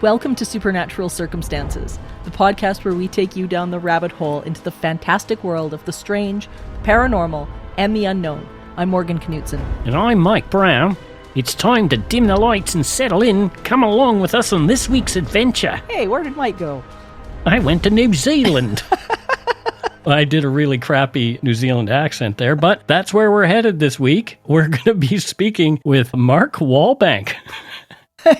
Welcome to Supernatural Circumstances, the podcast where we take you down the rabbit hole into the fantastic world of the strange, the paranormal, and the unknown. I'm Morgan Knudsen. And I'm Mike Browne. It's time to dim the lights and settle in. Come along with us on this week's adventure. Hey, where did Mike go? I went to New Zealand. I did a really crappy New Zealand accent there, but that's where we're headed this week. We're going to be speaking with Mark Wallbank.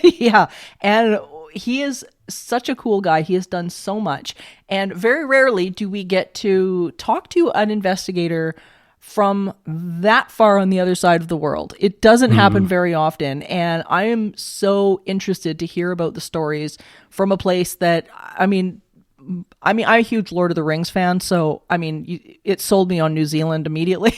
Yeah, and he is such a cool guy. He has done so much. And very rarely do we get to talk to an investigator from that far on the other side of the world. It doesn't happen very often. And I am so interested to hear about the stories from a place that, I'm a huge Lord of the Rings fan. So, it sold me on New Zealand immediately.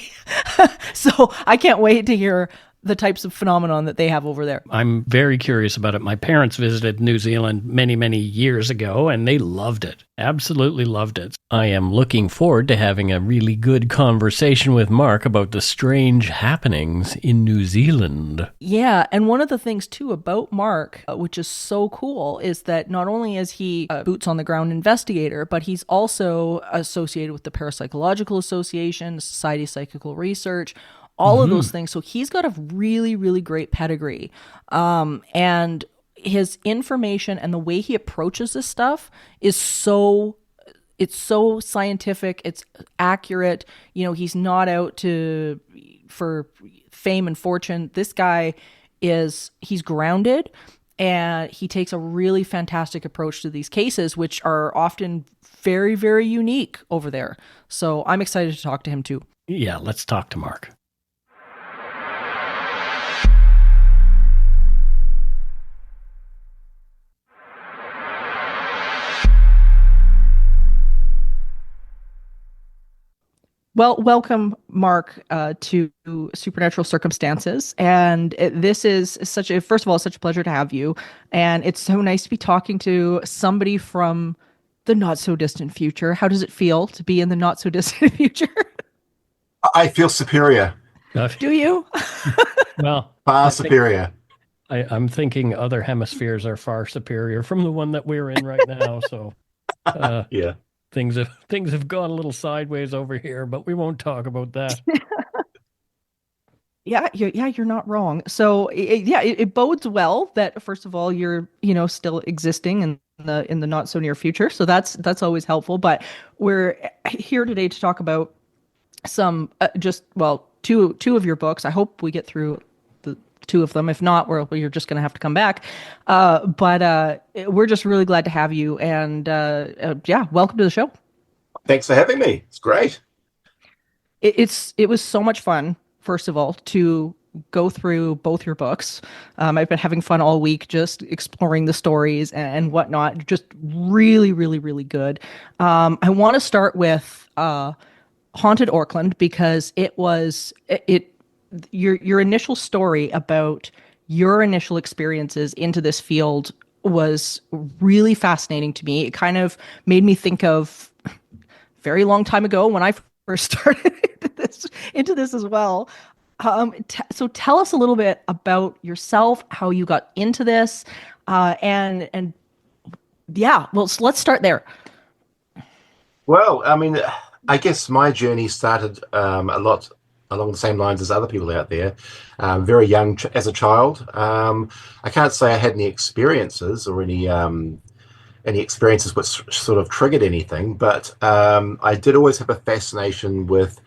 So I can't wait to hear the types of phenomenon that they have over there. I'm very curious about it. My parents visited New Zealand many, many years ago, and they loved it. Absolutely loved it. I am looking forward to having a really good conversation with Mark about the strange happenings in New Zealand. Yeah, and one of the things, too, about Mark, which is so cool, is that not only is he a boots-on-the-ground investigator, but he's also associated with the Parapsychological Association, Society of Psychical Research, all of those things. So he's got a really, really great pedigree. And his information and the way he approaches this stuff is so scientific. It's accurate. You know, he's not out for fame and fortune. This guy he's grounded, and he takes a really fantastic approach to these cases, which are often very, very unique over there. So I'm excited to talk to him too. Yeah, let's talk to Mark. Well, welcome, Mark, to Supernatural Circumstances. And this is such a pleasure to have you. And it's so nice to be talking to somebody from the not so distant future. How does it feel to be in the not so distant future? I feel superior. Do you? Well, far superior. I'm thinking other hemispheres are far superior from the one that we're in right now. So, yeah. Things have gone a little sideways over here, but we won't talk about that. You're not wrong. So it bodes well that, first of all, you're still existing in the not so near future. So that's always helpful. But we're here today to talk about some two of your books. I hope we get through the two of them. If not, you're just going to have to come back. But we're just really glad to have you. And welcome to the show. Thanks for having me. It's great. It was so much fun, first of all, to go through both your books. I've been having fun all week just exploring the stories and whatnot. Just really, really, really good. I want to start with Haunted Auckland, because your initial story about your initial experiences into this field was really fascinating to me. It kind of made me think of a very long time ago when I first started into this as well. So tell us a little bit about yourself, how you got into this, so let's start there. Well, I guess my journey started a lot along the same lines as other people out there. Very young as a child. I can't say I had any experiences or any experiences which sort of triggered anything, but I did always have a fascination with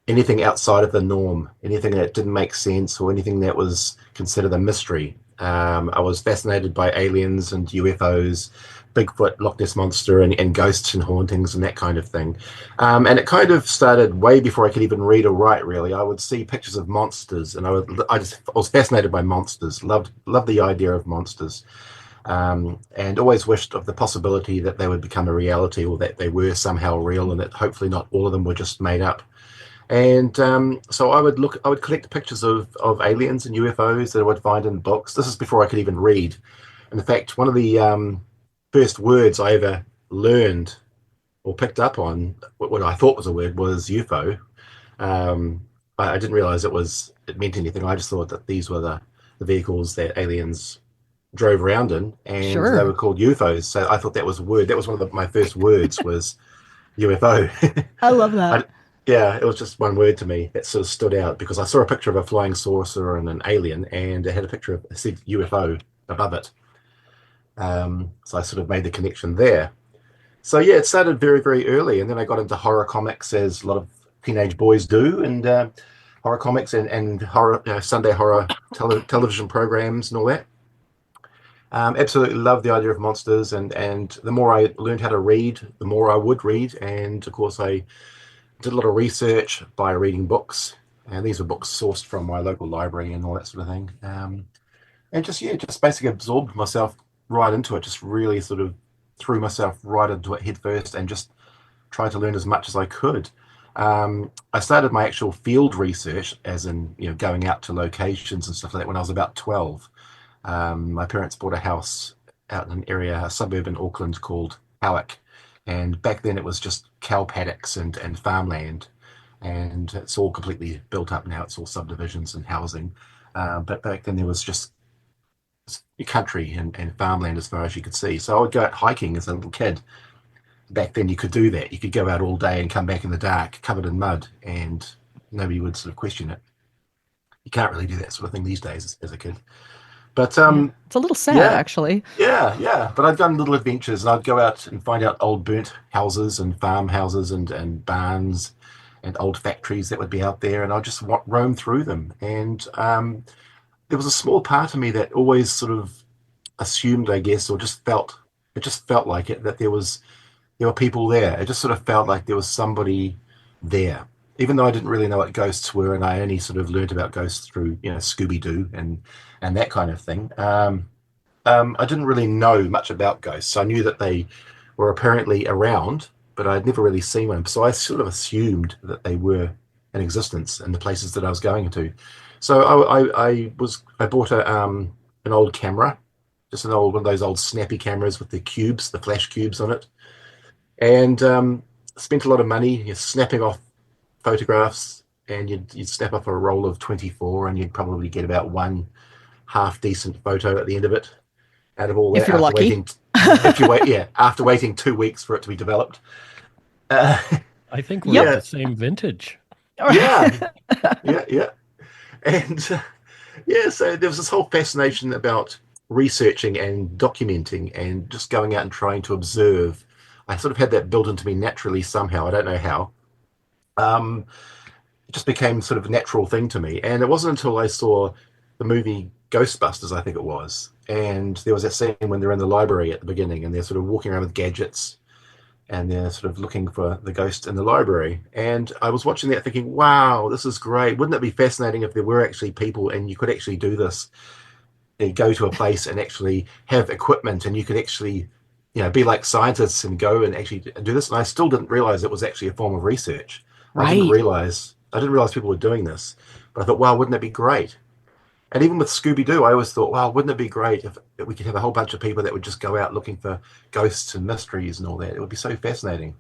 anything outside of the norm, anything that didn't make sense or anything that was considered a mystery. I was fascinated by aliens and UFOs, Bigfoot, Loch Ness Monster, and ghosts and hauntings and that kind of thing. And it kind of started way before I could even read or write, really. I would see pictures of monsters, and I was fascinated by monsters, loved the idea of monsters, and always wished of the possibility that they would become a reality, or that they were somehow real, and that hopefully not all of them were just made up. And so I would collect pictures of aliens and UFOs that I would find in books. This is before I could even read. And in fact, one of the first words I ever learned or picked up on, what I thought was a word, was UFO. I didn't realize it meant anything. I just thought that these were the vehicles that aliens drove around in, and they Sure. were called UFOs. So I thought that was a word. That was one of my first words was UFO. I love that. I, yeah, it was just one word to me that sort of stood out because I saw a picture of a flying saucer and an alien, and it had a picture of it said UFO above it. So I sort of made the connection there. So yeah, it started very, very early, and then I got into horror comics as a lot of teenage boys do, and horror comics and horror, Sunday horror television programs and all that. Absolutely love the idea of monsters, and the more I learned how to read, the more I would read, and of course I did a lot of research by reading books, and these were books sourced from my local library and all that sort of thing. And just yeah, just basically absorbed myself right into it. Just really sort of threw myself right into it head first, and just tried to learn as much as I could. I started my actual field research, as in going out to locations and stuff like that, when I was about 12. My parents bought a house out in an area, a suburb in Auckland called Howick, and back then it was just cow paddocks and farmland, and it's all completely built up now. It's all subdivisions and housing, but back then there was just country and farmland as far as you could see. So I would go out hiking as a little kid. Back then you could do that. You could go out all day and come back in the dark, covered in mud, and nobody would sort of question it. You can't really do that sort of thing these days as a kid. But Yeah. It's a little sad, yeah, actually. yeah. But I'd done little adventures, and I'd go out and find out old burnt houses and farmhouses and barns and old factories that would be out there, and I'd just roam through them. And there was a small part of me that always sort of assumed, I guess, or just felt like it, that there were people there. It just sort of felt like there was somebody there, even though I didn't really know what ghosts were, and I only sort of learned about ghosts through Scooby Doo and that kind of thing. I didn't really know much about ghosts. I knew that they were apparently around, but I'd never really seen one. So I sort of assumed that they were in existence in the places that I was going to. So I bought an old camera, just an old one of those old snappy cameras with the cubes, the flash cubes on it, and spent a lot of money snapping off photographs. And you'd snap off a roll of 24, and you'd probably get about one half decent photo at the end of it out of all If that you're after lucky. waiting if you wait yeah after waiting 2 weeks for it to be developed. uh, I think we're of Yep. yeah the same vintage. yeah yeah and yeah, so there was this whole fascination about researching and documenting and just going out and trying to observe. I sort of had that built into me naturally somehow. I don't know how. um it just became sort of a natural thing to me. And it wasn't until I saw the movie Ghostbusters, I think it was, and there was that scene when they're in the library at the beginning and they're sort of walking around with gadgets and they're sort of looking for the ghost in the library. And I was watching that thinking, wow, this is great. Wouldn't it be fascinating if there were actually people and you could actually do this? You go to a place and actually have equipment, and you could actually, be like scientists and go and actually do this. And I still didn't realize it was actually a form of research. Right. I didn't realize people were doing this, but I thought, wow, wouldn't that be great? And even with Scooby Doo, I always thought, wow, wouldn't it be great if we could have a whole bunch of people that would just go out looking for ghosts and mysteries and all that? It would be so fascinating.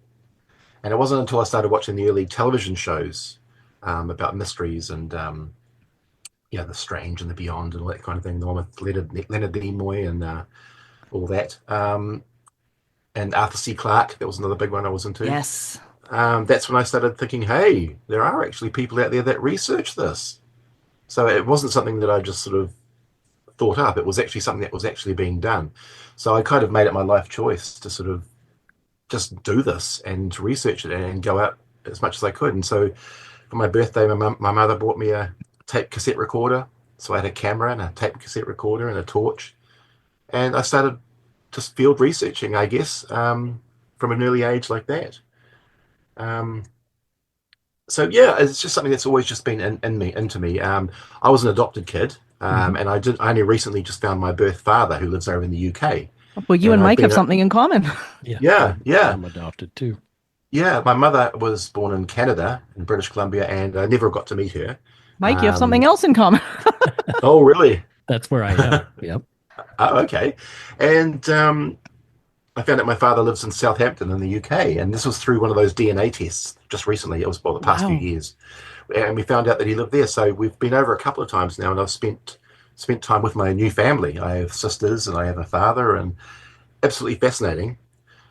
And it wasn't until I started watching the early television shows about mysteries and the strange and the beyond and all that kind of thing. The one with Leonard Nimoy and all that. And Arthur C. Clarke, that was another big one I was into. Yes. That's when I started thinking, hey, there are actually people out there that research this. So it wasn't something that I just sort of thought up. It was actually something that was actually being done. So I kind of made it my life choice to sort of just do this and research it and go out as much as I could. And so for my birthday, my mother bought me a tape cassette recorder. So I had a camera and a tape cassette recorder and a torch. And I started just field researching, I guess, from an early age like that. Um, so yeah, it's just something that's always just been into me. I was an adopted kid, Mhm. and I only recently just found my birth father who lives over in the UK. Well, you And and I've Mike have been something in common. Yeah, yeah, yeah, I'm adopted too. yeah. My mother was born in Canada, in British Columbia, and I never got to meet her. Mike, you have something Um, else in common. oh, really? That's where I am. Yep. Oh, okay. And I found out my father lives in Southampton in the UK, and this was through one of those DNA tests just recently. It was the past few Wow. years, and we found out that he lived there. So we've been over a couple of times now, and I've spent spent time with my new family. I have sisters and I have a father, and absolutely fascinating.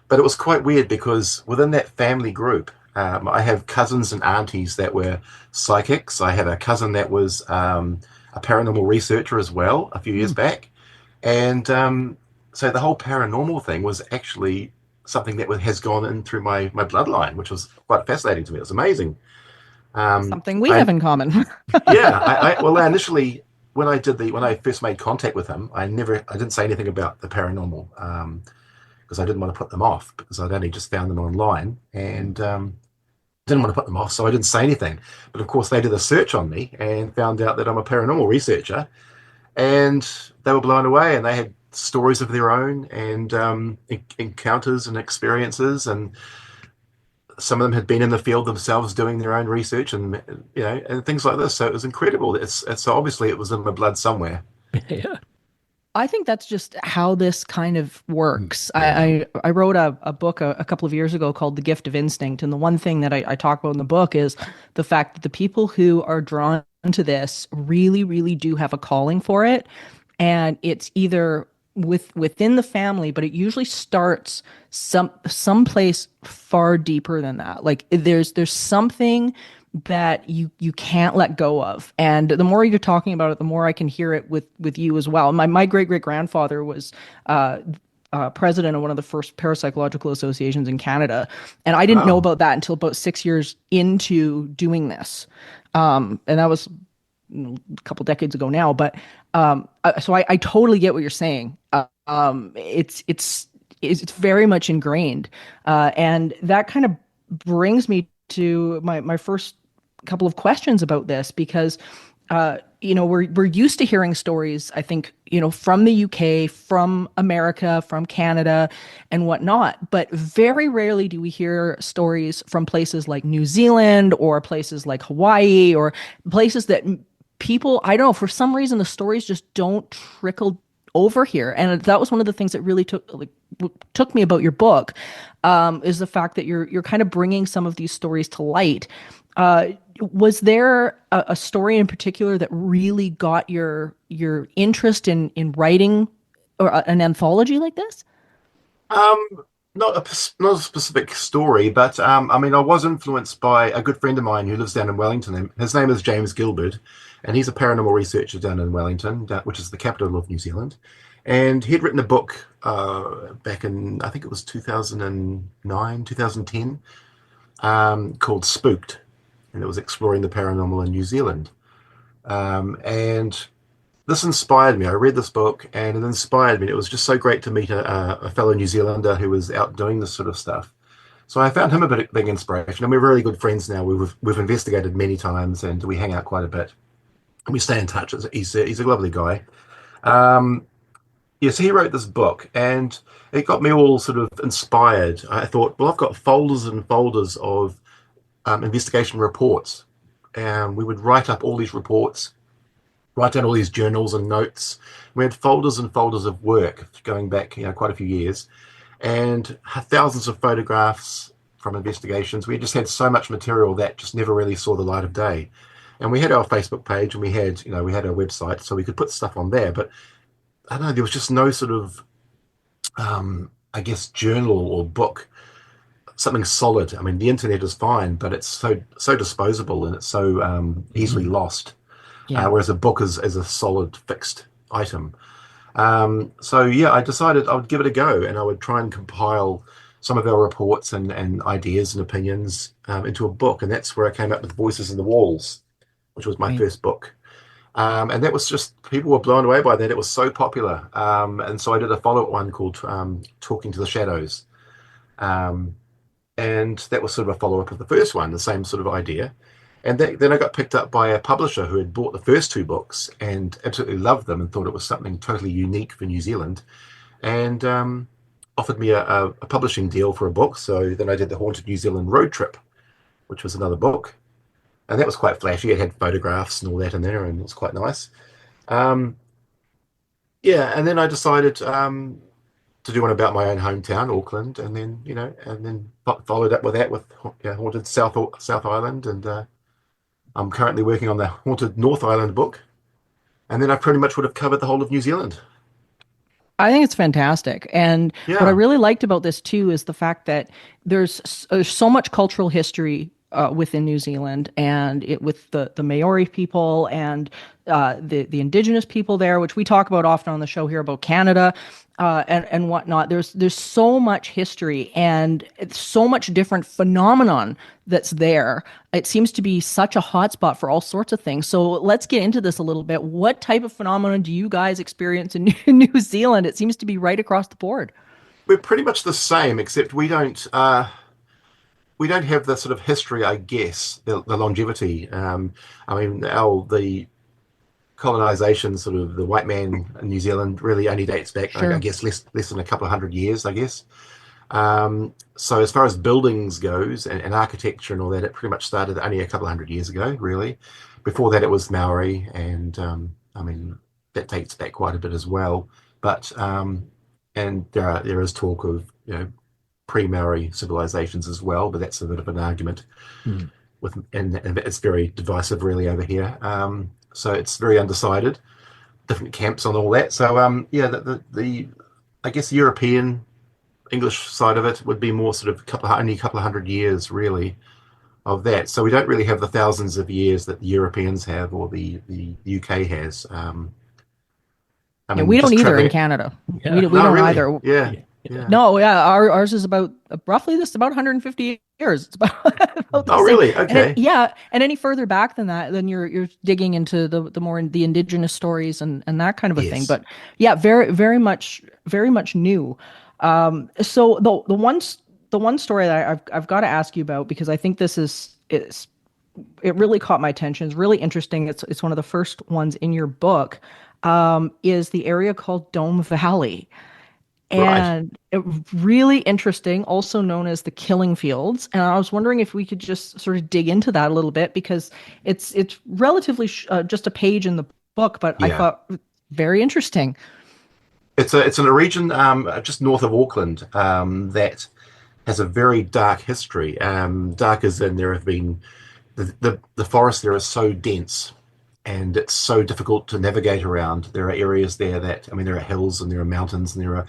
But it was quite weird because within that family group, I have cousins and aunties that were psychics. I had a cousin that was a paranormal researcher as well a few years Hmm. back. And so the whole paranormal thing was actually something that has gone in through my bloodline, which was quite fascinating to me. It was amazing. Something we have I in common. Yeah, well, I initially when I first made contact with him, I didn't say anything about the paranormal because I didn't want to put them off because I'd only just found them online and didn't want to put them off, so I didn't say anything. But of course, they did a search on me and found out that I'm a paranormal researcher, and they were blown away, and they had stories of their own and encounters and experiences, and some of them had been in the field themselves doing their own research and and things like this. So it was incredible. It's so obviously it was in my blood somewhere. Yeah. I think that's just how this kind of works. Yeah. I wrote a book a couple of years ago called The Gift of Instinct. And the one thing that I talk about in the book is the fact that the people who are drawn to this really, really do have a calling for it. And it's either within the family, but it usually starts someplace far deeper than that. Like there's something that you can't let go of. And the more you're talking about it, the more I can hear it with you as well. My great great grandfather was president of one of the first parapsychological associations in Canada, and I didn't know Oh, about that until about 6 years into doing this. And that was a couple decades ago now, but so I totally get what you're saying. It's very much ingrained, and that kind of brings me to my first couple of questions about this because we're used to hearing stories, I think, from the UK, from America, from Canada, and whatnot. But very rarely do we hear stories from places like New Zealand or places like Hawaii or places that people, I don't know, for some reason the stories just don't trickle over here. And that was one of the things that really took me about your book, is the fact that you're kind of bringing some of these stories to light. Uh, was there a story in particular that really got your interest in writing or an anthology like this? um, not a specific story, but I mean, I was influenced by a good friend of mine who lives down in Wellington. And his name is James Gilbert, and he's a paranormal researcher down in Wellington, which is the capital of New Zealand. And he'd written a book back in, I think it was 2009, 2010, called Spooked, and it was exploring the paranormal in New Zealand. And this inspired me. I read this book and it inspired me. It was just so great to meet a fellow New Zealander who was out doing this sort of stuff. So I found him a big inspiration, and we're really good friends now. We've investigated many times, and we hang out quite a bit. And we stay in touch. He's a lovely guy. Um, yes, he wrote this book, and it got me all sort of inspired. I thought, well, I've got folders and folders of investigation reports, and we would write up all these reports, write down all these journals and notes. We had folders and folders of work going back, quite a few years, and thousands of photographs from investigations. We just had so much material that just never really saw the light of day. And we had our Facebook page, and we had our website, so we could put stuff on there. But I don't know, there was just no sort of, I guess, journal or book, something solid. I mean, the internet is fine, but it's so disposable and it's so easily Mhm. lost. Yeah. Whereas a book is a solid fixed item. So yeah, I decided I would give it a go, and I would try and compile some of our reports and ideas and opinions into a book, and that's where I came up with Voices in the Walls, which was my Right. first book. And that was just people were blown away by that. It was so popular, and so I did a follow-up one called Talking to the Shadows, um, and that was sort of a follow-up of the first one, the same sort of idea. And then I got picked up by a publisher who had bought the first two books and absolutely loved them and thought it was something totally unique for New Zealand, and offered me a publishing deal for a book. So then I did the Haunted New Zealand Road Trip, which was another book, and that was quite flashy. It had photographs and all that in there, and it was quite nice. Um, yeah, and then I decided to do one about my own hometown, Auckland, and then followed up with that with Haunted South Island, and I'm currently working on the Haunted North Island book. and then I pretty much would have covered the whole of New Zealand. I think it's fantastic. And what I Yeah, really liked about this too is the fact that there's so much cultural history within New Zealand, and with the Maori people and the indigenous people there, which we talk about often on the show here about Canada and whatnot. There's so much history and it's so much different phenomenon that's there. It seems to be such a hotspot for all sorts of things. So let's get into this a little bit. What type of phenomenon do you guys experience in New Zealand? It seems to be right across the board. we're pretty much the same, except we don't have the sort of history, I guess, the longevity. I mean, the colonization, sort of the white man in New Zealand, really only dates back, I Sure. guess, less than a couple of hundred years, I guess. So as far as buildings goes and architecture and all that, it pretty much started only a couple of hundred years ago, really. Before that, it was Maori, and I mean that dates back quite a bit as well. But and there is talk of pre-Maori civilizations as well, but that's a bit of an argument Hmm. and it's very divisive really over here. So it's very undecided, different camps on all that. So yeah, the I guess European English side of it would be more sort of only a couple of hundred years really of that. So we don't really have the thousands of years that the Europeans have or the UK has. I Yeah, mean, we don't just either in traveling. Canada. Yeah. We No, don't really. either. Yeah, Yeah. yeah. No, yeah, ours is about roughly this about 150 years. It's about about the Oh, same. really? And Okay. and any further back than that, then you're digging into the more the indigenous stories and that kind of a thing. Yes. But yeah, very much new. So the one story that I've got to ask you about because I think this is it really caught my attention. It's really interesting. It's one of the first ones in your book. Is the area called Dome Valley. Right. And really interesting, also known as the Killing Fields. And I was wondering if we could just sort of dig into that a little bit because it's relatively just a page in the book, but I Yeah. thought very interesting. It's in a region just north of Auckland that has a very dark history. Dark as in there have been the forest there is so dense and it's so difficult to navigate around. There are areas there that I mean there are hills and there are mountains and there are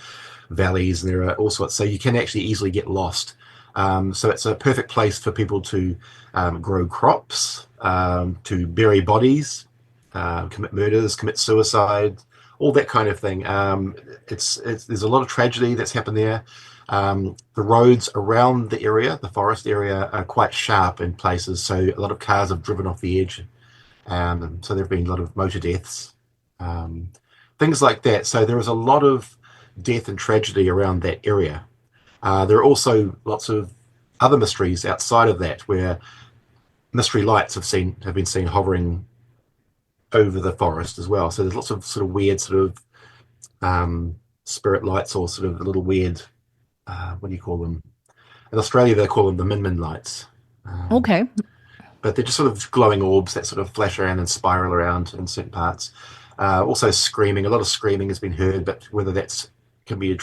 valleys and there are all sorts. So you can actually easily get lost. So it's a perfect place for people to grow crops, to bury bodies, commit murders, commit suicide, all that kind of thing. It's there's a lot of tragedy that's happened there. The roads around the area, the forest area, are quite sharp in places, so a lot of cars have driven off the edge. So there have been a lot of motor deaths, um, things like that. So there is a lot of death and tragedy around that area. There are also lots of other mysteries outside of that, where mystery lights have been seen hovering over the forest as well. So there's lots of sort of weird sort of spirit lights or sort of little weird what do you call them? In Australia, they call them the Min Min lights. Um, Okay. but they're just sort of glowing orbs that sort of flash around and spiral around in certain parts. Also, screaming. A lot of screaming has been heard, but whether that's can be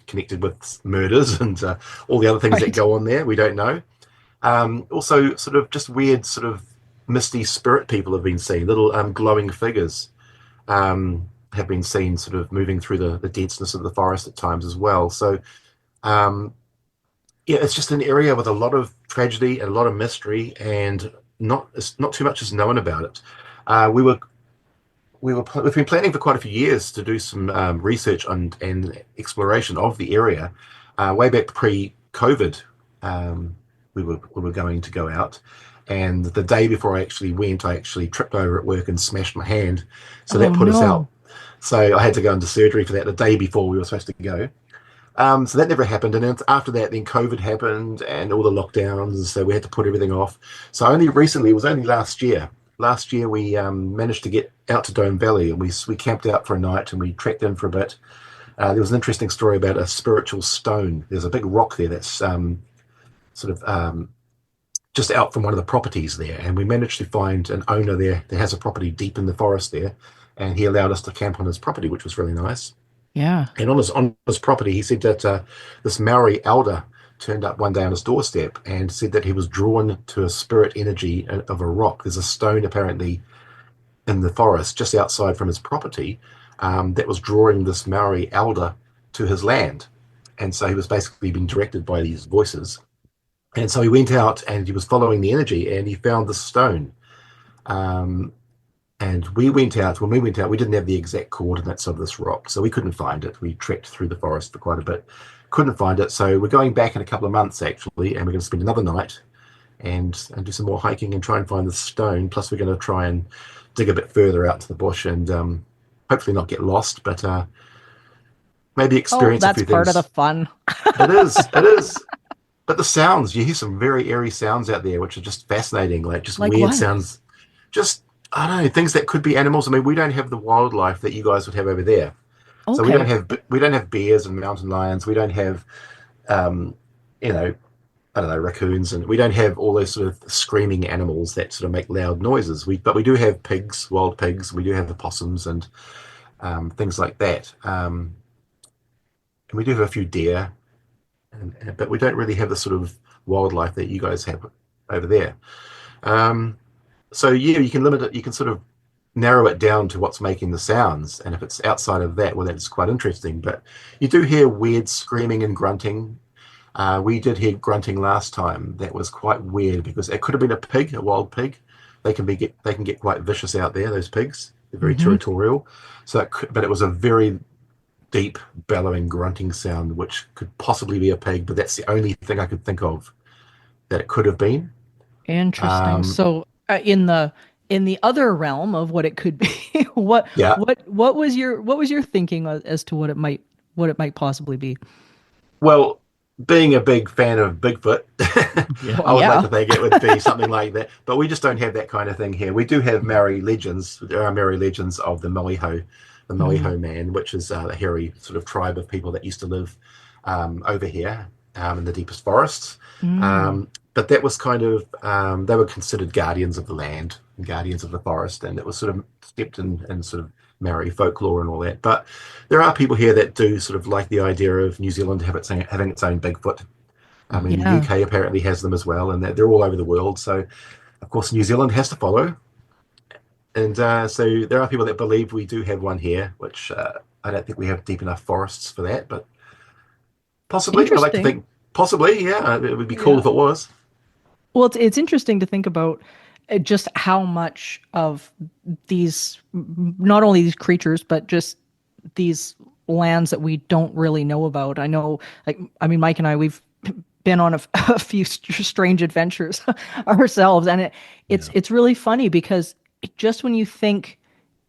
connected with murders and all the other things that Right. go on there, we don't know. Also, sort of just weird, sort of misty spirit people have been seen. Little glowing figures have been seen, sort of moving through the denseness of the forest at times as well. So um, yeah, it's just an area with a lot of tragedy and a lot of mystery, and not too much is known about it. Uh, we were we've been planning for quite a few years to do some research and exploration of the area. Way back pre-COVID, we were going to go out, and the day before I actually went, I actually tripped over at work and smashed my hand, so that Oh put us no. out. So I had to go into surgery for that the day before we were supposed to go. So that never happened, and then after that, then COVID happened and all the lockdowns. So we had to put everything off. So only recently, it was only last year. Last year, we managed to get out to Dome Valley, and we camped out for a night and we trekked in for a bit. There was an interesting story about a spiritual stone. There's a big rock there that's sort of just out from one of the properties there, and we managed to find an owner there that has a property deep in the forest there, and he allowed us to camp on his property, which was really nice. Yeah. And on his property, he said that this Maori elder turned up one day on his doorstep and said that he was drawn to a spirit energy of a rock. There's a stone apparently in the forest just outside from his property that was drawing this Maori elder to his land. And so he was basically being directed by these voices. And so he went out and he was following the energy and he found the stone. Um, and we went out, when we went out, we didn't have the exact coordinates of this rock, so we couldn't find it. We trekked through the forest for quite a bit, couldn't find it. So we're going back in a couple of months actually, and we're going to spend another night and do some more hiking and try and find the stone. Plus, we're going to try and dig a bit further out to the bush and hopefully not get lost, but maybe Oh, experience a that's few part of the things. fun. It is, it is. But the sounds, you hear some very eerie sounds out there, which are just fascinating, like just Like weird what? sounds. Just, I don't know, things that could be animals. I mean, we don't have the wildlife that you guys would have over there. So Okay. we don't have bears and mountain lions. We don't have, um, you know, I don't know, raccoons, and we don't have all those sort of screaming animals that sort of make loud noises. But we do have pigs, wild pigs. We do have opossums and things like that. And we do have a few deer, but we don't really have the sort of wildlife that you guys have over there. Um, so yeah, you can limit it. You can sort of narrow it down to what's making the sounds, and if it's outside of that, well, that's quite interesting. But you do hear weird screaming and grunting. We did hear grunting last time. That was quite weird because it could have been a pig, a wild pig. They can get quite vicious out there. Those pigs, they're very Hmm. territorial. But it was a very deep bellowing grunting sound, which could possibly be a pig. But that's the only thing I could think of that it could have been. Interesting. Um, So, in the other realm of what it could be, yeah, what was your thinking as to what it might possibly be? well, being a big fan of Bigfoot, Yeah. Well, I would like to yeah. think it would be something like that. But we just don't have that kind of thing here. We do have Maori legends. There are Maori legends of the Mm, Moiho man, which is a hairy sort of tribe of people that used to live over here in the deepest forests. mm. But that was kind of, they were considered guardians of the land, guardians of the forest, and it was sort of stepped in sort of Maori folklore and all that. But there are people here that do sort of like the idea of New Zealand having its own Bigfoot. I mean, the Yeah. UK apparently has them as well, and they're all over the world. So, of course, New Zealand has to follow. And so there are people that believe we do have one here, which I don't think we have deep enough forests for that, but possibly. I like to Interesting. think possibly, yeah, it would be cool Yeah. if it was. Well, it's interesting to think about just how much of these, not only these creatures, but just these lands that we don't really know about. I know, like, I mean, Mike and I, we've been on a few strange adventures ourselves, and Yeah, it's really funny because just when you think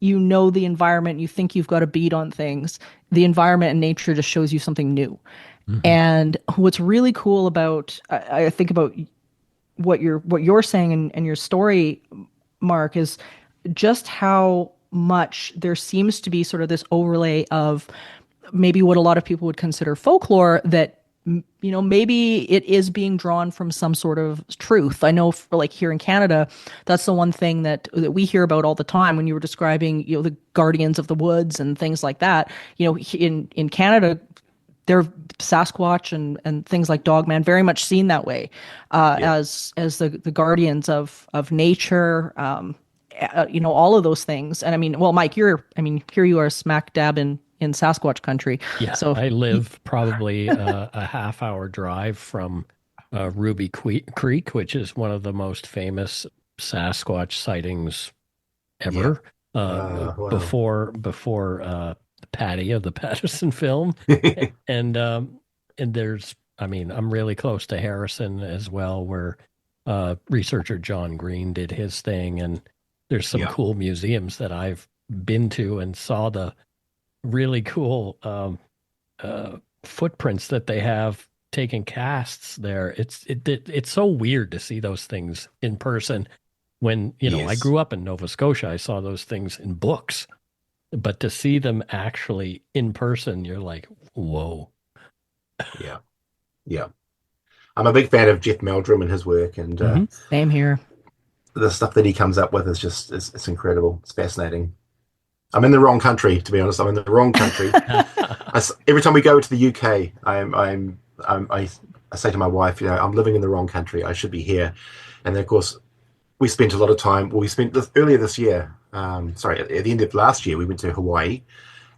you know the environment, you think you've got a beat on things, the environment and nature just shows you something new. Hmm. And what's really cool about, I think about what you're saying and your story, Mark, is just how much there seems to be sort of this overlay of maybe what a lot of people would consider folklore that maybe it is being drawn from some sort of truth. I know for like here in Canada, that's the one thing that we hear about all the time when you were describing, the guardians of the woods and things like that. In Canada, they're Sasquatch and things like Dogman, very much seen that way, yeah, as the guardians of nature, all of those things. And I mean, well, Mike, I mean, here you are smack dab in Sasquatch country. Yeah, So I live probably a half-hour drive from Creek, which is one of the most famous Sasquatch sightings yeah. ever. Wow. Before Patty of the Patterson film, and there's, I mean, I'm really close to Harrison as well, where researcher John Green did his thing, and there's some Yeah, cool museums that I've been to and saw the really cool footprints that they have taking casts there. It's so weird to see those things in person. When, I yes, grew up in Nova Scotia, I saw those things in books, but to see them actually in person, you're like, whoa. yeah, yeah. I'm a big fan of Jeff Meldrum and his work, and Hmm. same here. the stuff that he comes up with is just it's incredible. It's fascinating. I'm in the wrong country, to be honest. I'm in the wrong country. Every time we go to the UK, I say to my wife, I'm living in the wrong country. I should be here. And then, of course, we spent a lot of time. Well, we spent earlier this year. sorry, at the end of last year, we went to Hawaii.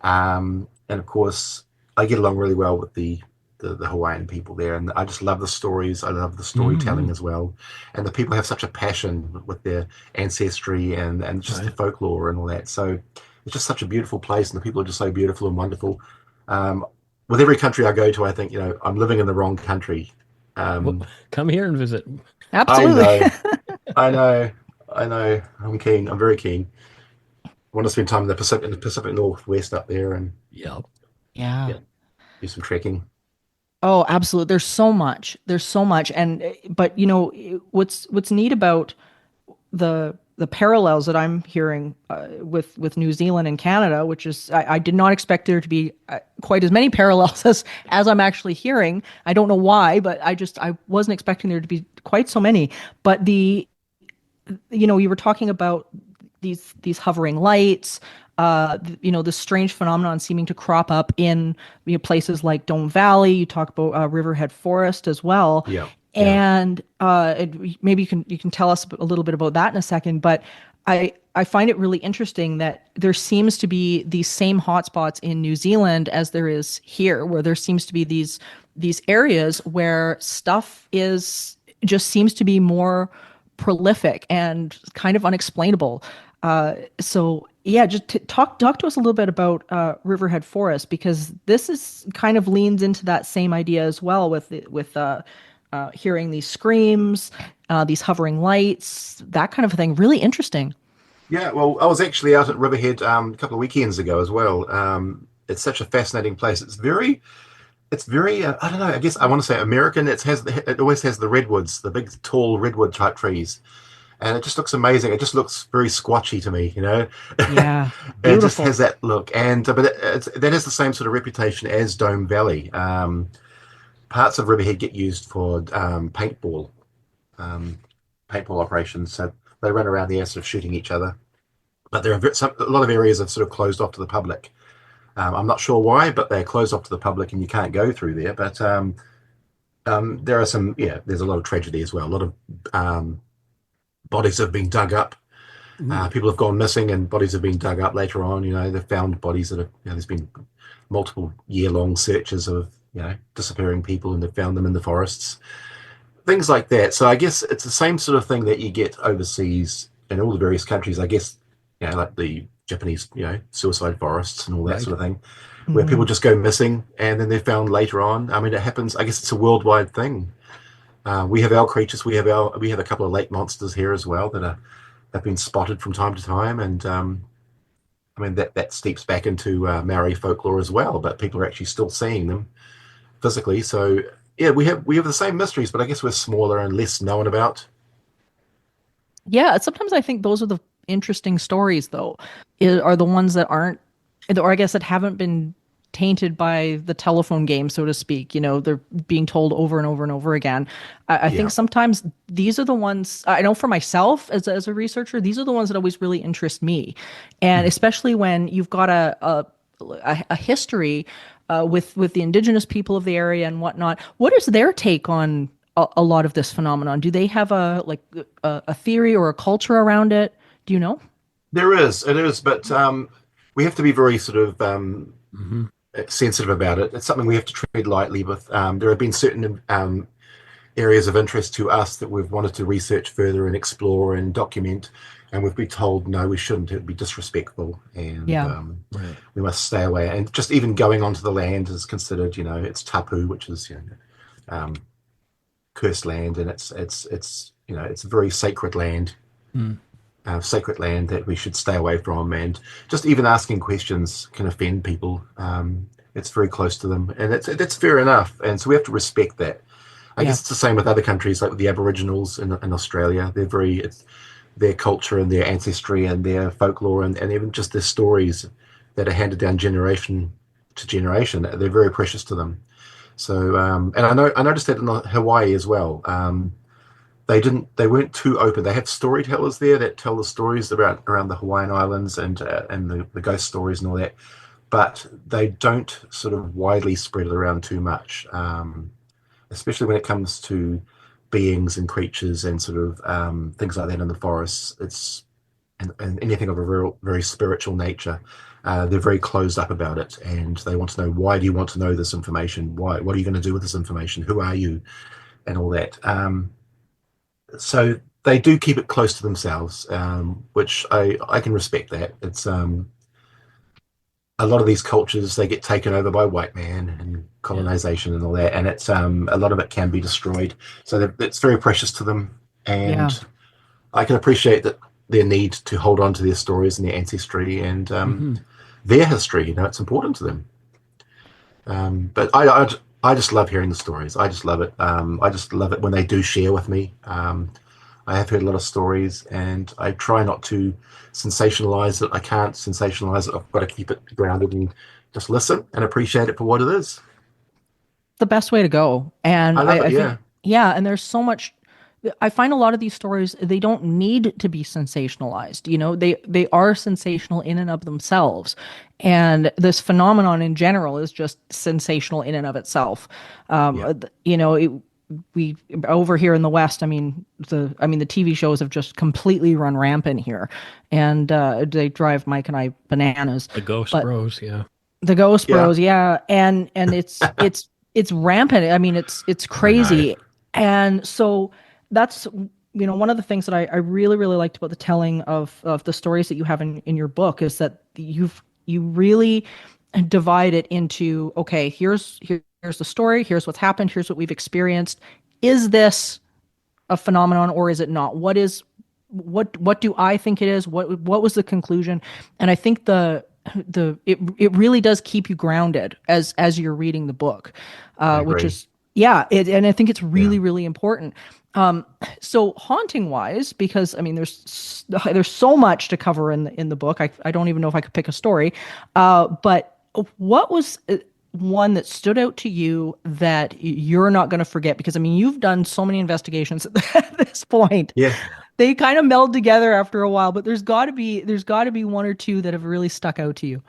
And of course, I get along really well with the Hawaiian people there, and I just love the stories. I love the storytelling Mm-hmm. as well, and the people have such a passion with their ancestry and just the Right. folklore and all that. So it's just such a beautiful place, and the people are just so beautiful and wonderful. Um, with every country I go to, I think, I'm living in the wrong country. Well, Um, come here and visit. I Absolutely. know, I know, I know. I'm keen. I'm very keen. I want to spend time in the Pacific Northwest up there, and Yep. Yeah. yeah, do some trekking. Oh, absolutely. There's so much. There's so much. And but what's neat about the parallels that I'm hearing with New Zealand and Canada, which is I did not expect there to be quite as many parallels as I'm actually hearing. I don't know why, but I wasn't expecting there to be quite so many. But you were talking about these hovering lights, this strange phenomenon seeming to crop up in places like Dome Valley. You talk about Riverhead Forest as well, Yeah, yeah. and maybe you can tell us a little bit about that in a second. But I find it really interesting that there seems to be these same hotspots in New Zealand as there is here, where there seems to be these areas where stuff is just seems to be more prolific and kind of unexplainable. So yeah, just talk to us a little bit about Riverhead Forest, because this is kind of leans into that same idea as well with hearing these screams, these hovering lights, that kind of thing. Really interesting. Yeah, well, I was actually out at Riverhead a couple of weekends ago as well. It's such a fascinating place. It's very. I don't know. I guess I want to say American. It always has the redwoods, the big, tall redwood type trees, and it just looks amazing. It just looks very squatchy to me, Yeah, It just has beautiful. that look, and but that has the same sort of reputation as Dome Valley. Parts of Riverhead get used for um, paintball operations, so they run around there, sort of shooting each other. But a lot of areas have sort of closed off to the public. I'm not sure why, but they're closed off to the public, and you can't go through there. But there are some, yeah, there's a lot of tragedy as well. A lot of um, bodies have been dug up. Ooh. People have gone missing, and bodies have been dug up later on. They've found bodies that have, there's been multiple year-long searches of, disappearing people, and they've found them in the forests, things like that. So I guess it's the same sort of thing that you get overseas in all the various countries. I guess, like the Japanese, suicide forests and all that Right. sort of thing, where people Mhm. just go missing and then they're found later on. I mean, it happens. I guess it's a worldwide thing. We have our creatures. We have a couple of lake monsters here as well that have been spotted from time to time, and I mean that steeps back into Maori folklore as well. But people are actually still seeing them physically. So yeah, we have the same mysteries, but I guess we're smaller and less known about. Yeah, sometimes I think those are the interesting stories, though, are the ones that aren't, or I guess that haven't been tainted by the telephone game, so to speak. They're being told over and over and over again. I think Yeah. sometimes these are the ones, I know for myself as a researcher, these are the ones that always really interest me. And Mm. especially when you've got a history with the indigenous people of the area and whatnot. What is their take on a lot of this phenomenon? Do they have a theory or a culture around it? Do you know? It is, but we have to be very sort of Hmm. sensitive about it. It's something we have to tread lightly with. There have been certain areas of interest to us that we've wanted to research further and explore and document, and we've been told no, we shouldn't. It would be disrespectful, and Yeah. Right. we must stay away. And just even going onto the land is considered, it's tapu, which is um, cursed land, and it's a very Mm. sacred land that we should stay away from. And just even asking questions can offend people. It's very close to them, and that's fair enough. And so we have to respect that. I Yeah. guess it's the same with other countries, like with the Aboriginals in Australia. It's their culture and their ancestry and their folklore and even just their stories that are handed down generation to generation. They're very precious to them. So, and I noticed that in Hawaii as well. They weren't too open. They have storytellers there that tell the stories around the Hawaiian Islands and the ghost stories and all that, but they don't sort of widely spread it around too much, especially when it comes to beings and creatures and sort of things like that in the forests. and anything of a very spiritual nature. They're very closed up about it, and they want to know, why do you want to know this information? Why? What are you going to do with this information? Who are you? And all that. So they do keep it close to themselves, which I can respect that. It's a lot of these cultures, they get taken over by white man and Yeah. colonization and all that, and it's a lot of it can be destroyed. So it's very precious to them, Yeah. and I can appreciate that their need to hold on to their stories and their ancestry and Hmm. their history. It's important to them. But I just love hearing the stories. I just love it. I just love it when they do share with me. I have heard a lot of stories, and I try not to sensationalize it. I can't sensationalize it. I've got to keep it grounded and just listen and appreciate it for what it is. The best way to go. And I love it. I think, Yeah, yeah, and there's so much. I find a lot of these stories, they don't need to be sensationalized. They are sensational in and of themselves. And this phenomenon in general is just sensational in and of itself. yeah, We over here in the West, the TV shows have just completely run rampant here, and they drive Mike and I bananas. The Ghost But Bros, yeah. the Ghost yeah. Bros, yeah, and it's rampant. I mean, it's I know. crazy, and so that's one of the things that I really really liked about the telling of the stories that you have in your book is that you really divide it into, okay, here's the story, here's what's happened, here's what we've experienced. Is this a phenomenon or is it not? What do I think it is? What was the conclusion? And I think it really does keep you grounded as you're reading the book, I which agree. is, yeah, and I think it's Yeah. really really important. So haunting wise, because I mean there's so much to cover in the book. I don't even know if I could pick a story, but what was one that stood out to you that you're not going to forget? Because I mean, you've done so many investigations at this point. Yeah. They kind of meld together after a while, but there's got to be one or two that have really stuck out to you.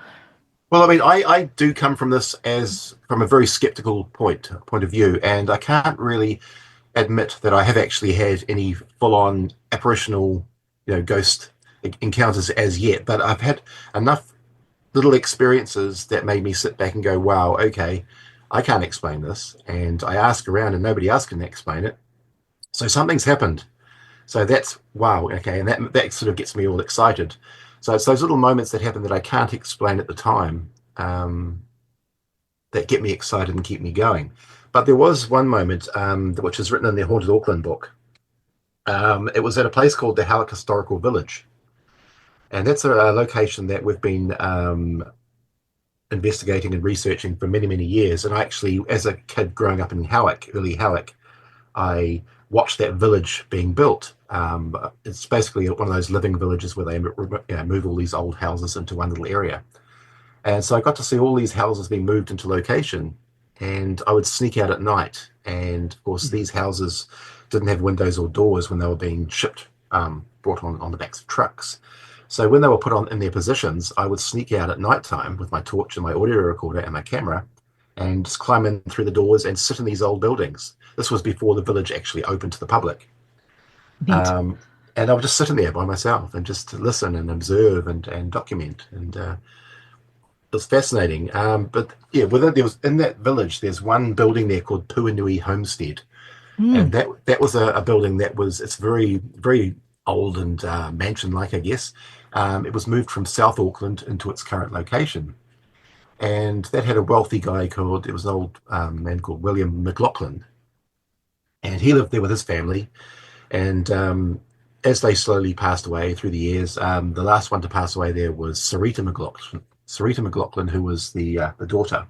Well, I mean, I do come from this as from a very skeptical point of view, and I can't really admit that I have actually had any full-on apparitional, ghost encounters as yet. But I've had enough little experiences that made me sit back and go, "Wow, okay, I can't explain this," and I ask around, and nobody else can explain it. So something's happened. So that's wow, okay, and that sort of gets me all excited. So it's those little moments that happen that I can't explain at the time, that get me excited and keep me going. But there was one moment, which is written in the Haunted Auckland book. It was at a place called the Halleck Historical Village, and that's a location that we've been investigating and researching for many, many years. And I actually, as a kid growing up in Halleck, early Halleck, I watched that village being built. It's basically one of those living villages where they move all these old houses into one little area. And so I got to see all these houses being moved into location. And I would sneak out at night. And of course, these houses didn't have windows or doors when they were being shipped, brought on the backs of trucks. So when they were put on in their positions, I would sneak out at night time with my torch and my audio recorder and my camera and just climb in through the doors and sit in these old buildings. This was before the village actually opened to the public. Neat. Um, and I was just sitting there by myself and just listen and observe and document. And it was fascinating. But yeah, there was in that village, there's one building there called Puanui Homestead. And Mm, that was a building that it's very, very old and mansion-like, I guess. It was moved from South Auckland into its current location. And that had a wealthy guy called, it was an old man called William McLaughlin. And he lived there with his family. And as they slowly passed away through the years, the last one to pass away there was Sarita McLaughlin, who was the daughter.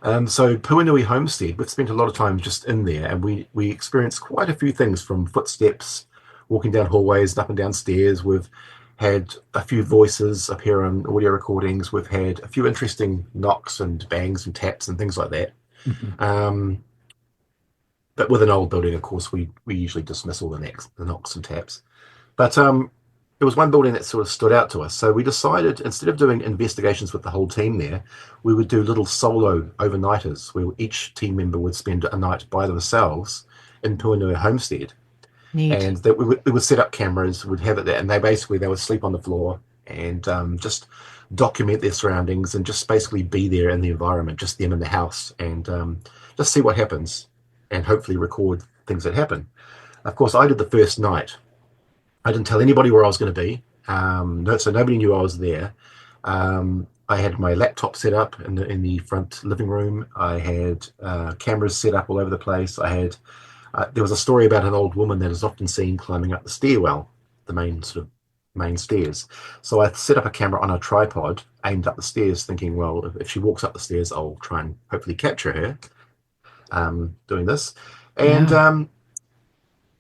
So Puanui Homestead, we've spent a lot of time just in there, and we experienced quite a few things from footsteps, walking down hallways and up and down stairs. We've had a few voices appear on audio recordings. We've had a few interesting knocks and bangs and taps and things like that. Mhm. Um, but with an old building, of course, we usually dismiss all the knocks and taps. But there was one building that sort of stood out to us. So we decided, instead of doing investigations with the whole team there, we would do little solo overnighters where each team member would spend a night by themselves in Puanui Homestead. Neat. and that we would set up cameras, would have it there, and they would sleep on the floor and just document their surroundings and just basically be there in the environment, just them in the house, and just see what happens, and hopefully record things that happen. Of course, I did the first night. I didn't tell anybody where I was going to be, no, so nobody knew I was there. I had my laptop set up in the front living room. I had cameras set up all over the place. There was a story about an old woman that is often seen climbing up the stairwell, the main stairs. So I set up a camera on a tripod aimed up the stairs, thinking, well, if she walks up the stairs, I'll try and hopefully capture her doing this. And Yeah.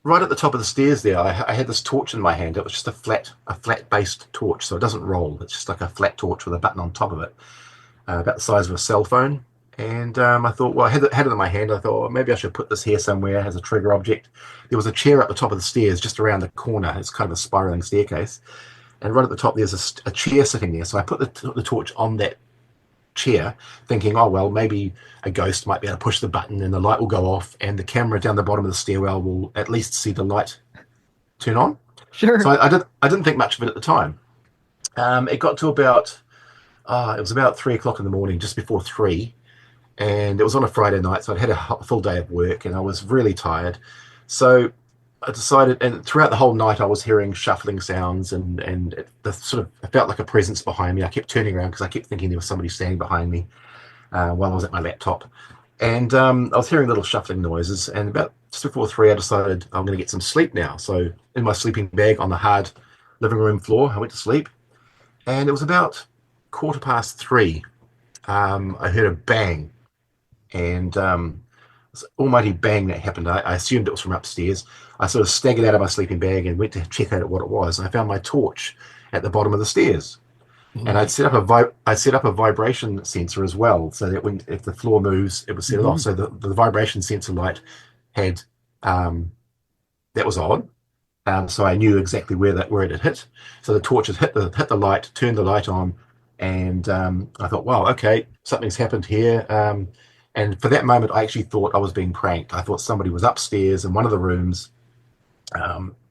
right at the top of the stairs there, I had this torch in my hand. It was just a flat based torch, so it doesn't roll. It's just like a flat torch with a button on top of it, about the size of a cell phone. And I thought, well, I had it in my hand. I thought, well, maybe I should put this here somewhere as a trigger object. There was a chair at the top of the stairs, just around the corner. It's kind of a spiraling staircase. And right at the top, there's a chair sitting there. So I put the torch on that chair, thinking, oh, well, maybe a ghost might be able to push the button and the light will go off and the camera down the bottom of the stairwell will at least see the light turn on. So Sure. I didn't think much of it at the time. It got to about, it was about 3 o'clock in the morning, just before 3, and it was on a Friday night, so I'd had a full day of work and I was really tired. So I decided, and throughout the whole night, I was hearing shuffling sounds, and I felt like a presence behind me. I kept turning around because I kept thinking there was somebody standing behind me while I was at my laptop. And I was hearing little shuffling noises, and about just before 3, I decided I'm going to get some sleep now. So in my sleeping bag on the hard living room floor, I went to sleep, and it was about 3:15. I heard a bang, and this almighty bang that happened. I assumed it was from upstairs. I sort of staggered out of my sleeping bag and went to check out what it was. And I found my torch at the bottom of the stairs. And Mm. I'd set up a vibration sensor as well, so that if the floor moves, it would set it off. Mhm. So the vibration sensor light had um, that was on. So I knew exactly where it had hit. So the torch had hit the light, turned the light on, and I thought, wow, okay, something's happened here. And for that moment, I actually thought I was being pranked. I thought somebody was upstairs in one of the rooms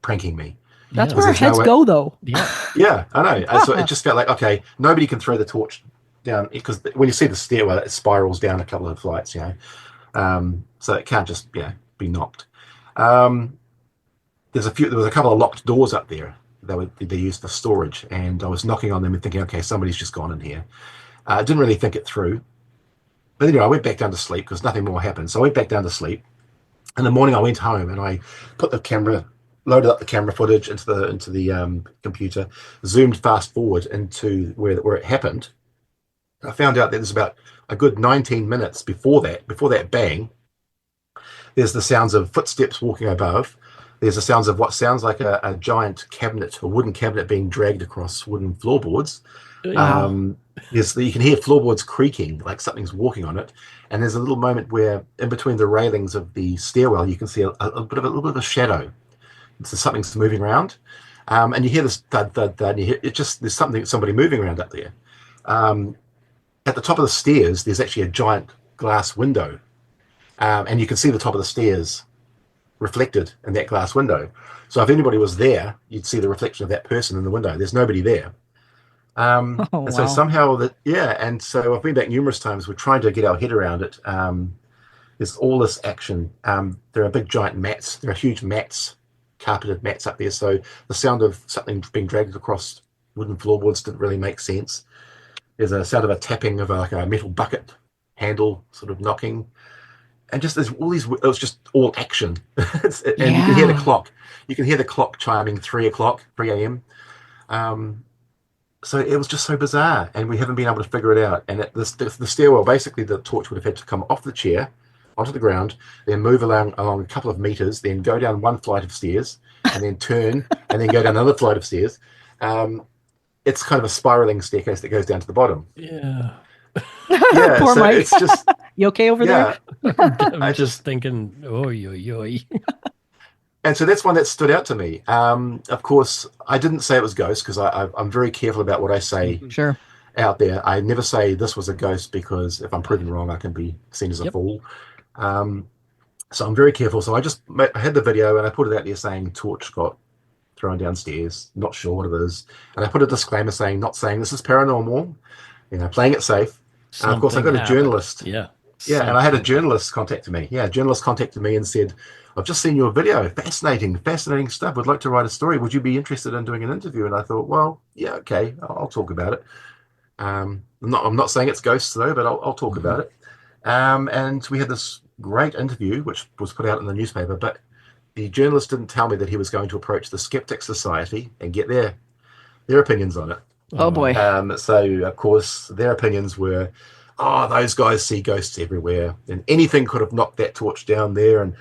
pranking me, That's Yeah. because where our there's no heads way. go, though. Yeah. Yeah, I know. So it just felt like, okay, nobody can throw the torch down, because when you see the stairwell, it spirals down a couple of flights, so it can't just be knocked. Um, there was a couple of locked doors up there. They used for storage, and I was knocking on them and thinking, okay, somebody's just gone in here. I didn't really think it through, but anyway, I went back down to sleep because nothing more happened. So I went back down to sleep. In the morning, I went home and I put the camera, loaded up the camera footage into the computer, zoomed fast forward into where it happened. I found out that there's about a good 19 minutes before that bang. There's the sounds of footsteps walking above. There's the sounds of what sounds like a giant cabinet, a wooden cabinet being dragged across wooden floorboards. Wow. Um, you can hear floorboards creaking, like something's walking on it. And there's a little moment where, in between the railings of the stairwell, you can see a little bit of a shadow. So something's moving around, and you hear this thud, thud, thud. And you hear, there's somebody moving around up there. Um, at the top of the stairs, there's actually a giant glass window, and you can see the top of the stairs reflected in that glass window. So if anybody was there, you'd see the reflection of that person in the window. There's nobody there. Oh, And so wow. somehow and so I've been back numerous times. We're trying to get our head around it. There's all this action. There are big giant mats. There are huge mats, carpeted mats up there. So the sound of something being dragged across wooden floorboards didn't really make sense. There's a sound of a tapping of like a metal bucket handle sort of knocking. And just there's all these, it was just all action. And you can hear the Yeah. clock. You can hear the clock chiming 3 o'clock, 3 a.m. Um, so it was just so bizarre, and we haven't been able to figure it out. And the stairwell, basically, the torch would have had to come off the chair onto the ground, then move along a couple of meters, then go down one flight of stairs, and then turn, and then go down another flight of stairs. Um, it's kind of a spiraling staircase that goes down to the bottom. Yeah. Yeah, Poor so Mike. it's just You okay over there? yeah. I'm I just just thinking, oi, oi, oi. And so that's one that stood out to me. Of course, I didn't say it was ghost because I'm very careful about what I say Mhm. Sure. out there. I never say this was a ghost because if I'm proven wrong, I can be seen as a Yep. fool. Um, So I'm very careful. So I had the video and I put it out there saying torch got thrown downstairs. Not sure what it is, and I put a disclaimer saying not saying this is paranormal. Playing it safe. And of course, I Something got a happened. journalist. Yeah. Yeah, and I had a Something happened. journalist contact me. Yeah, a journalist contacted me and said, "I've just seen your video. Fascinating, fascinating stuff. Would like to write a story. Would you be interested in doing an interview?" And I thought, well, yeah, okay, I'll talk about it. I'm not saying it's ghosts though, but I'll talk Hmm. about it. And we had this great interview, which was put out in the newspaper. But the journalist didn't tell me that he was going to approach the Skeptic Society and get their opinions on it. Oh boy. Oh, So of course their opinions were, oh, those guys see ghosts everywhere, and anything could have knocked that torch down there, and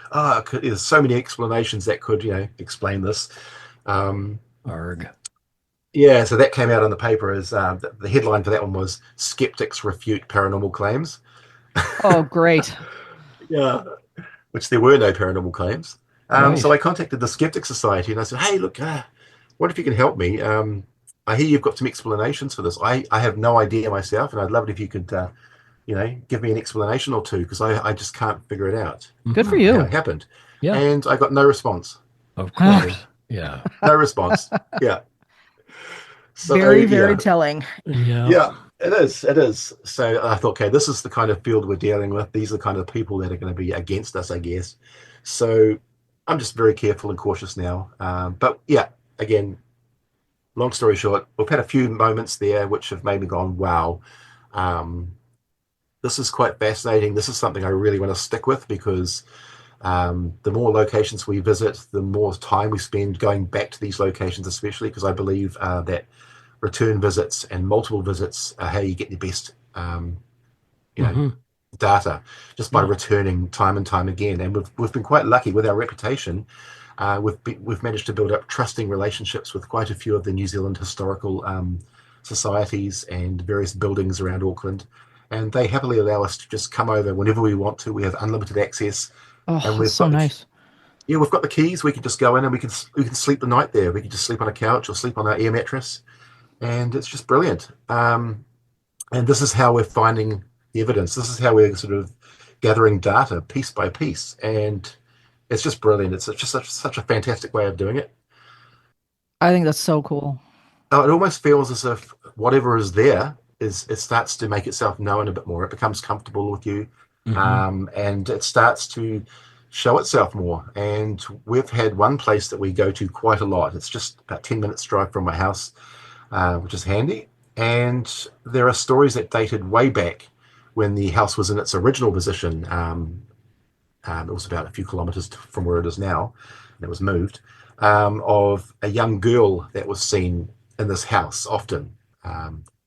there's so many explanations that could, explain this. Um, arg. yeah, so that came out in the paper as the headline for that one was "Skeptics Refute Paranormal Claims." Oh, great. Yeah, which there were no paranormal claims. So Right. I contacted the Skeptic Society and I said, "Hey, look, what if you can help me? I hear you've got some explanations for this. I have no idea myself, and I'd love it if you could, give me an explanation or two because I just can't figure it out Good for Hmm. how you. it happened." Yeah. And I got no response. Of So course. Yeah. no response. Yeah. So Very, very yeah, telling. Yeah. yeah, it is. It is. So I thought, okay, this is the kind of field we're dealing with. These are the kind of people that are going to be against us, I guess. So I'm just very careful and cautious now. But yeah, again, long story short, we've had a few moments there which have made me gone, wow, um, this is quite fascinating. This is something I really want to stick with because the more locations we visit, the more time we spend going back to these locations, especially because I believe that return visits and multiple visits are how you get the best, you know, Hmm. data just by Yeah. returning time and time again. And we've been quite lucky with our reputation. We've managed to build up trusting relationships with quite a few of the New Zealand historical societies and various buildings around Auckland, and they happily allow us to just come over whenever we want to. We have unlimited access, Oh, and that's so nice. we've got the keys. We can just go in and we can sleep the night there. We can just sleep on a couch or sleep on our air mattress, and it's just brilliant. And this is how we're finding the evidence. This is how we're sort of gathering data piece by piece, and it's just brilliant. It's just such a fantastic way of doing it. I think that's so cool. It almost feels as if whatever is there is it starts to make itself known a bit more. It becomes comfortable with you, Hmm. and it starts to show itself more. And we've had one place that we go to quite a lot. It's just about 10 minutes drive from my house, which is handy. And there are stories that dated way back when the house was in its original position. It was about a few kilometres from where it is now, and it was moved. Of a young girl that was seen in this house often,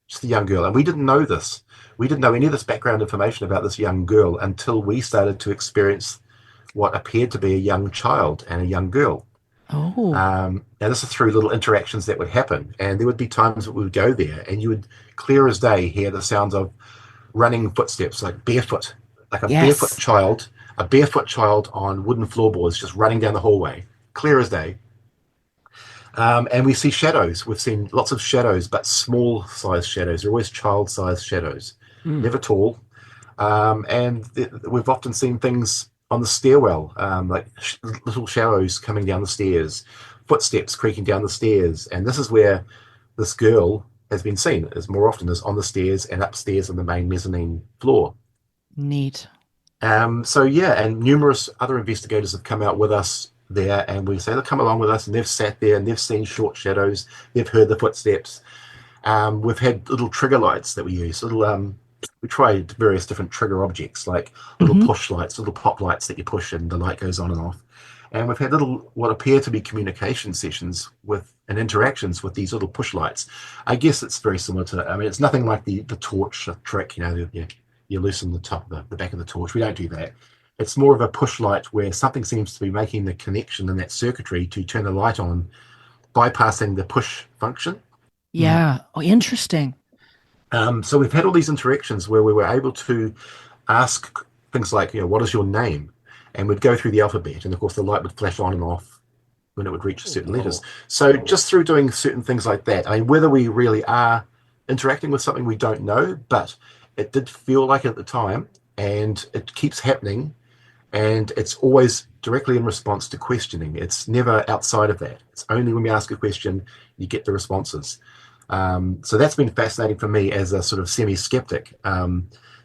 just a young girl, and we didn't know this. We didn't know any of this background information about this young girl until we started to experience what appeared to be a young child and a young girl. Oh, Now, this is through little interactions that would happen, and there would be times that we would go there, and you would clear as day hear the sounds of running footsteps, like barefoot, like yes. a barefoot child on wooden floorboards just running down the hallway, clear as day. And we see shadows. We've seen lots of shadows, but small sized shadows. They're always child sized shadows, Mm. never tall. And we've often seen things on the stairwell, like little shadows coming down the stairs, footsteps creaking down the stairs. And this is where this girl has been seen, as more often as on the stairs and upstairs on the main mezzanine floor. Neat. So yeah, and numerous other investigators have come out with us there, and we say they'll come along with us, and they've sat there and they've seen short shadows, they've heard the footsteps. We've had little trigger lights that we use. We tried various different trigger objects like little Hmm. push lights, little pop lights that you push and the light goes on and off. And we've had little what appear to be communication sessions with and interactions with these little push lights. I guess it's very similar to. I mean, it's nothing like the torch trick. You loosen the top, the back of the torch. We don't do that. It's more of a push light where something seems to be making the connection in that circuitry to turn the light on, bypassing the push function. Mm. Yeah. Oh, interesting. So we've had all these interactions where we were able to ask things like, what is your name? And we'd go through the alphabet, and of course the light would flash on and off when it would reach certain letters. Oh. So just through doing certain things like that, I mean, whether we really are interacting with something we don't know, but it did feel like it at the time, and it keeps happening. And it's always directly in response to questioning. It's never outside of that. It's only when we ask a question you get the responses. So that's been fascinating for me as a sort of semi-skeptic,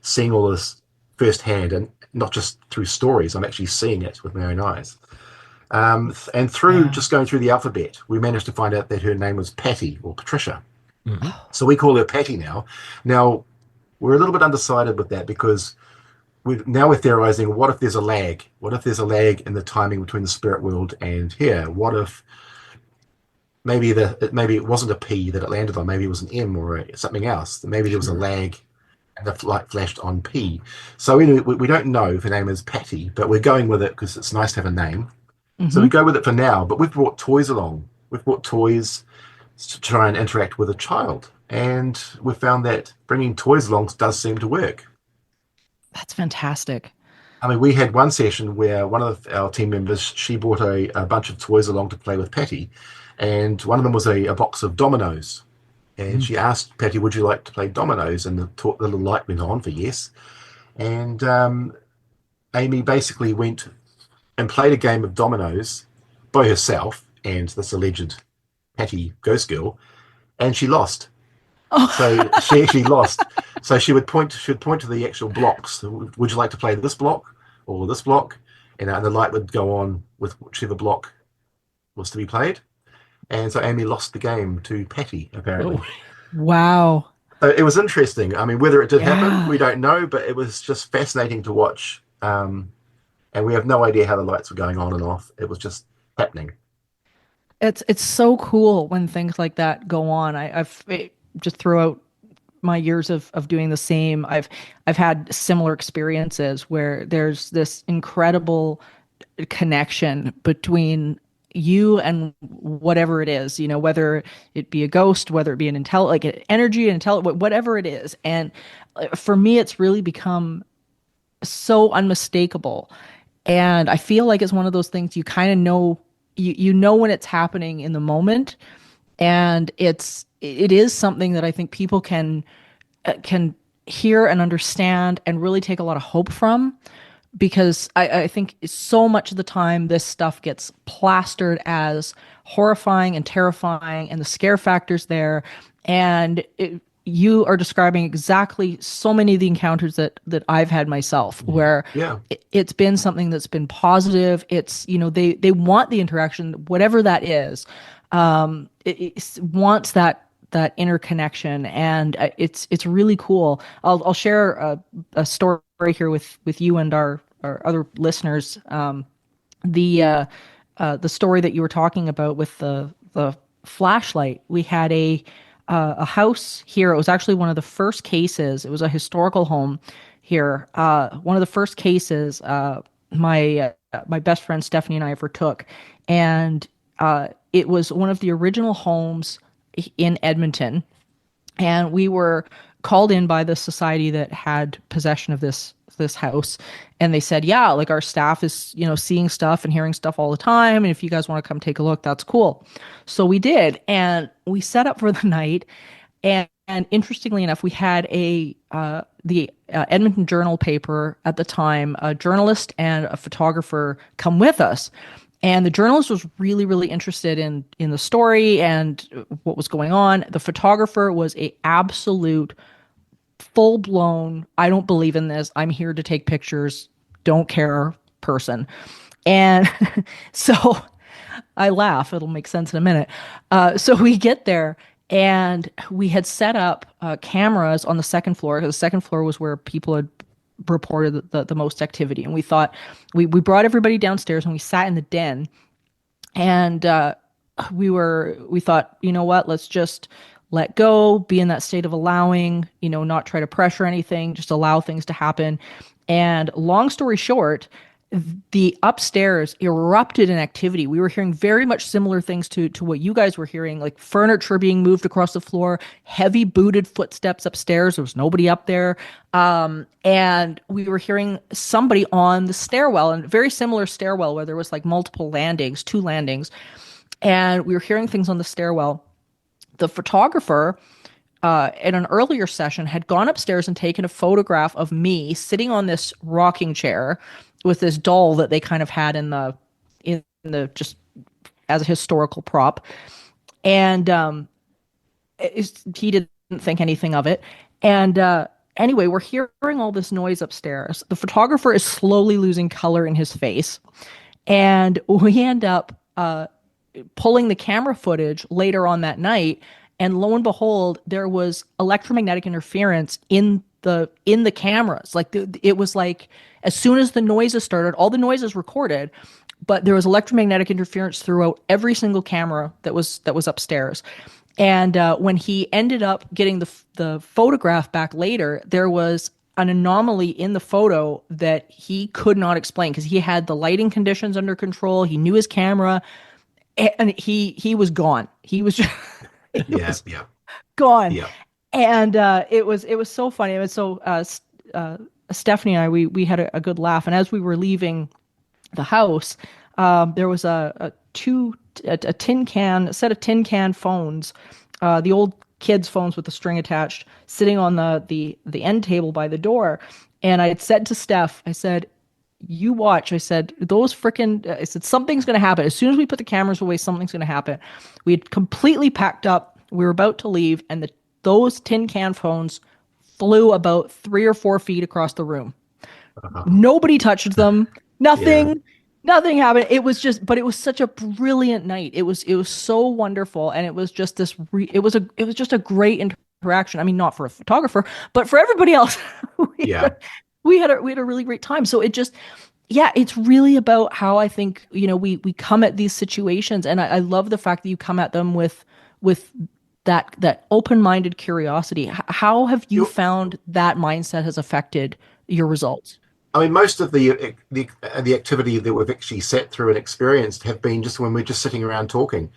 seeing all this firsthand and not just through stories. I'm actually seeing it with my own eyes. And through Yeah. just going through the alphabet, we managed to find out that her name was Patty or Patricia. Hmm. So we call her Patty now. Now, we're a little bit undecided with that because we're theorizing, what if there's a lag? What if there's a lag in the timing between the spirit world and here? What if maybe it wasn't a P that it landed on, maybe it was an M or something else. Maybe there was a Sure. lag and the light flashed on P. So we don't know if her name is Patty, but we're going with it because it's nice to have a name. So we Hmm. go with it for now, but we've brought toys along. We've brought toys to try and interact with a child. And we found that bringing toys along does seem to work. That's fantastic. I mean, we had one session where one of our team members, she brought a bunch of toys along to play with Patty. And one of them was a box of dominoes. And Mm. she asked Patty, would you like to play dominoes? And the little light went on for yes. And Amy basically went and played a game of dominoes by herself and this alleged Patty ghost girl, and she lost. So Oh, she actually lost. So she would point to the actual blocks. Would you like to play this block or this block? And the light would go on with whichever block was to be played. And so Amy lost the game to Patty, Oh, apparently. wow. So it was interesting. I mean, whether it did happen, Yeah. we don't know, but it was just fascinating to watch. And we have no idea how the lights were going on and off. It was just happening. It's so cool when things like that go on. Just throughout my years of doing the same, I've had similar experiences where there's this incredible connection between you and whatever it is, whether it be a ghost, whether it be like an energy, an whatever it is. And for me, it's really become so unmistakable. And I feel like it's one of those things you kind of know, you know when it's happening in the moment, and it is something that I think people can hear and understand and really take a lot of hope from, because I think so much of the time this stuff gets plastered as horrifying and terrifying, and the scare factors there. And you are describing exactly so many of the encounters that I've had myself, where Yeah. it's been something that's been positive. It's, they want the interaction, whatever that is. It wants that interconnection, and it's really cool. I'll share a story here with you and our other listeners. The the story that you were talking about with the flashlight. We had a house here. It was actually one of the first cases. It was a historical home here. One of the first cases my best friend Stephanie and I ever took, and it was one of the original homes in Edmonton, and we were called in by the society that had possession of this house, and they said, yeah, like our staff is seeing stuff and hearing stuff all the time, and if you guys want to come take a look, that's cool. So we did, and we set up for the night. And interestingly enough, we had the Edmonton Journal paper at the time, a journalist and a photographer come with us. And the journalist was really, really interested in the story and what was going on. The photographer was a absolute full blown, I don't believe in this, I'm here to take pictures, don't care person. And so I laugh, it'll make sense in a minute. So we get there, and we had set up cameras on the second floor, because the second floor was where people had reported the most activity. And we thought, we brought everybody downstairs and we sat in the den, and we thought, you know what, let's just let go, be in that state of allowing, not try to pressure anything, just allow things to happen. And long story short, the upstairs erupted in activity. We were hearing very much similar things to what you guys were hearing, like furniture being moved across the floor, heavy booted footsteps upstairs. There was nobody up there. And we were hearing somebody on the stairwell, and very similar stairwell where there was like multiple landings, two landings. And we were hearing things on the stairwell. The photographer in an earlier session had gone upstairs and taken a photograph of me sitting on this rocking chair, with this doll that they kind of had in the just as a historical prop. And he didn't think anything of it. And anyway, we're hearing all this noise upstairs. The photographer is slowly losing color in his face, and we end up pulling the camera footage later on that night, and lo and behold, there was electromagnetic interference in the cameras. Like it was like as soon as the noises started, all the noises recorded, but there was electromagnetic interference throughout every single camera that was upstairs. And when he ended up getting the photograph back later, there was an anomaly in the photo that he could not explain because he had the lighting conditions under control. He knew his camera, and he was gone. He was just, he Yeah, was yeah, gone. yeah. And it was so funny. It was so Stephanie and I we had a good laugh. And as we were leaving the house, there was a tin can, a set of tin can phones, the old kids' phones with the string attached, sitting on the end table by the door. And I had said to Steph, I said, "You watch." I said, "Those frickin'," I said, "something's gonna happen. As soon as we put the cameras away, something's gonna happen." We had completely packed up. We were about to leave, and those tin can phones flew about 3 or 4 feet across the room. Uh-huh. Nobody touched them. Yeah. Nothing happened. It was just, but it was such a brilliant night. It was so wonderful, and it was just it was just a great interaction. I mean, not for a photographer, but for everybody else. we Yeah. had, we had a really great time. So it just, yeah, it's really about how I think we come at these situations, and I love the fact that you come at them with that open-minded curiosity. How have you You found that mindset has affected your results? I mean, most of the activity that we've actually sat through and experienced have been just when we're just sitting around talking.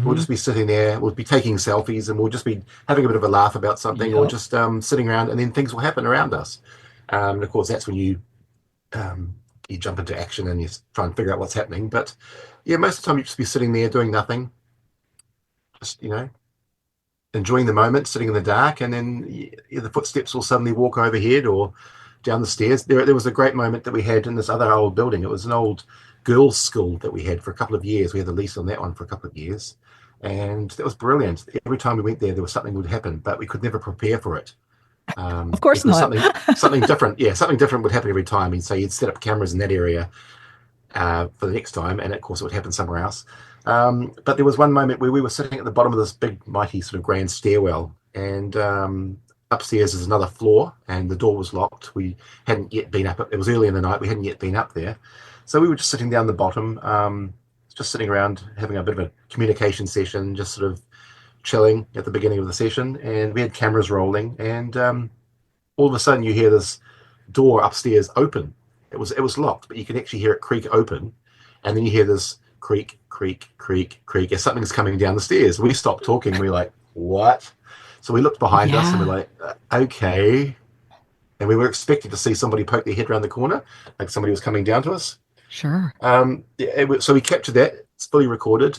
We'll Hmm. just be sitting there, we'll be taking selfies, and we'll just be having a bit of a laugh about something, or Yep. just sitting around, and then things will happen around us. And of course, that's when um, you jump into action and you try and figure out what's happening. But yeah, most of the time you just be sitting there doing nothing, just enjoying the moment, sitting in the dark, and then the footsteps will suddenly walk overhead or down the stairs. There was a great moment that we had in this other old building. It was an old girls' school that we had for a couple of years. We had the lease on that one for a couple of years, and that was brilliant. Every time we went there was something would happen, but we could never prepare for it Of course because not. something different. Yeah, something different would happen every time. I mean, so you'd set up cameras in that area for the next time, and of course it would happen somewhere else. But there was one moment where we were sitting at the bottom of this big, mighty sort of grand stairwell, and upstairs is another floor, and the door was locked. We hadn't yet been up. It was early in the night. We hadn't yet been up there, so we were just sitting down the bottom, just sitting around having a bit of a communication session, just sort of chilling at the beginning of the session, and we had cameras rolling, and all of a sudden you hear this door upstairs open. It was locked, but you can actually hear it creak open, and then you hear this creak, creak, creak, creak as something's coming down the stairs. We stopped talking. We're like, "What?" So we looked behind us, and we're Yeah, like, "Okay." And we were expecting to see somebody poke their head around the corner, like somebody was coming down to us. sure. Yeah, so we captured that. It's fully recorded.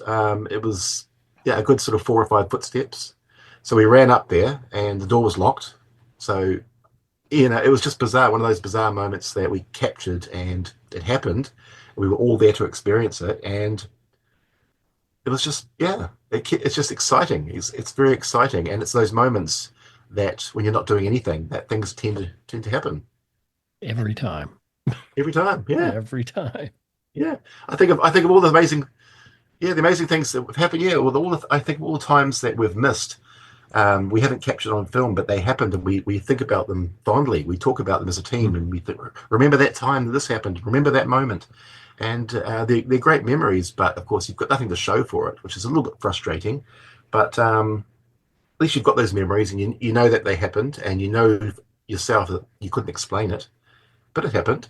It was yeah a good sort of 4 or 5 footsteps. So we ran up there, and the door was locked. So it was just bizarre. One of those bizarre moments that we captured, and it happened. We were all there to experience it, and it was just yeah, it's just exciting. It's very exciting, and it's those moments that when you're not doing anything, that things tend to happen Every time. every time. Yeah, Every time. yeah. I think of all the amazing the amazing things that have happened. Yeah, with I think of all the times that we've missed. We haven't captured on film, but they happened, and we think about them fondly. We talk about them as a team, and we think, remember that time that this happened. Remember that moment, and they're great memories. But of course, you've got nothing to show for it, which is a little bit frustrating. But at least you've got those memories, and you know that they happened, and you know yourself that you couldn't explain it, but it happened.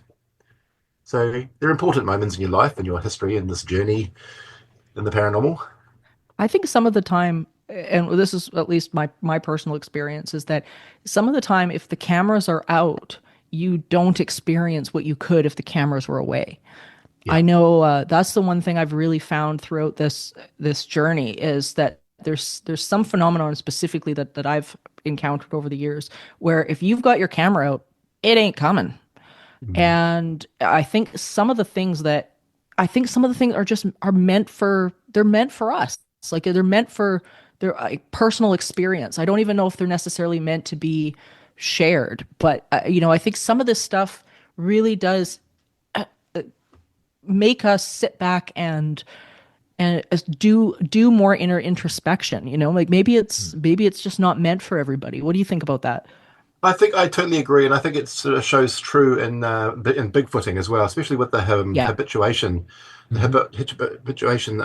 So they're important moments in your life and your history and this journey in the paranormal. I think some of the time, and this is at least my personal experience, is that some of the time, if the cameras are out, you don't experience what you could if the cameras were away. Yeah, I know that's the one thing I've really found throughout this journey is that there's some phenomenon specifically that I've encountered over the years where if you've got your camera out, it ain't coming. Mm. And I think some of the things are meant for they're meant for us. It's like they're meant for their personal experience. I don't even know if they're necessarily meant to be shared, but I think some of this stuff really does make us sit back and do more inner introspection. Like maybe it's just not meant for everybody. What do you think about that? I think I totally agree, and I think it sort of shows true in Bigfooting as well, especially with the Yeah. habituation, Hmm. habituation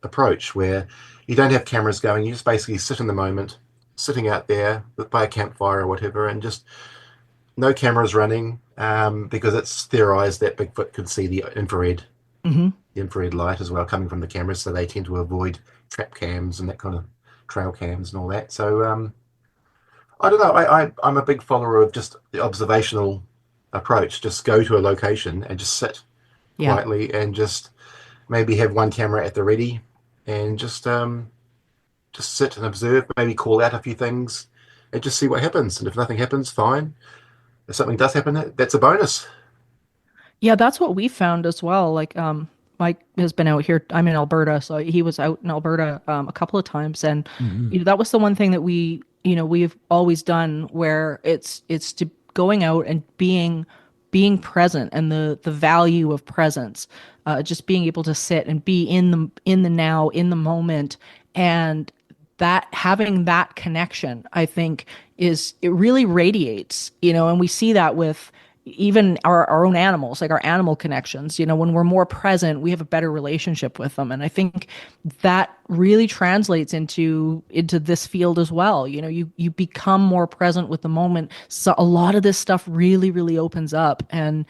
approach, where you don't have cameras going. You just basically sit in the moment, sitting out there by a campfire or whatever, and just no cameras running, because it's theorized that Bigfoot could see Hmm. the infrared light as well coming from the cameras, so they tend to avoid trap cams and that kind of trail cams and all that. So I don't know. I'm a big follower of just the observational approach. Just go to a location and just sit Yeah. quietly and just maybe have one camera at the ready and just sit and observe. Maybe call out a few things and just see what happens. And if nothing happens, fine. If something does happen, that's a bonus. Yeah, that's what we found as well. Like, Mike has been out here. I'm in Alberta, so he was out in Alberta a couple of times, and Hmm. that was the one thing that we've always done, where it's to going out and being present, and the value of presence, just being able to sit and be in the now, in the moment, and that having that connection, I think, it really radiates, and we see that with even our own animals, like our animal connections. When we're more present, we have a better relationship with them. And I think that really translates into this field as well. You become more present with the moment. So a lot of this stuff really, really opens up, and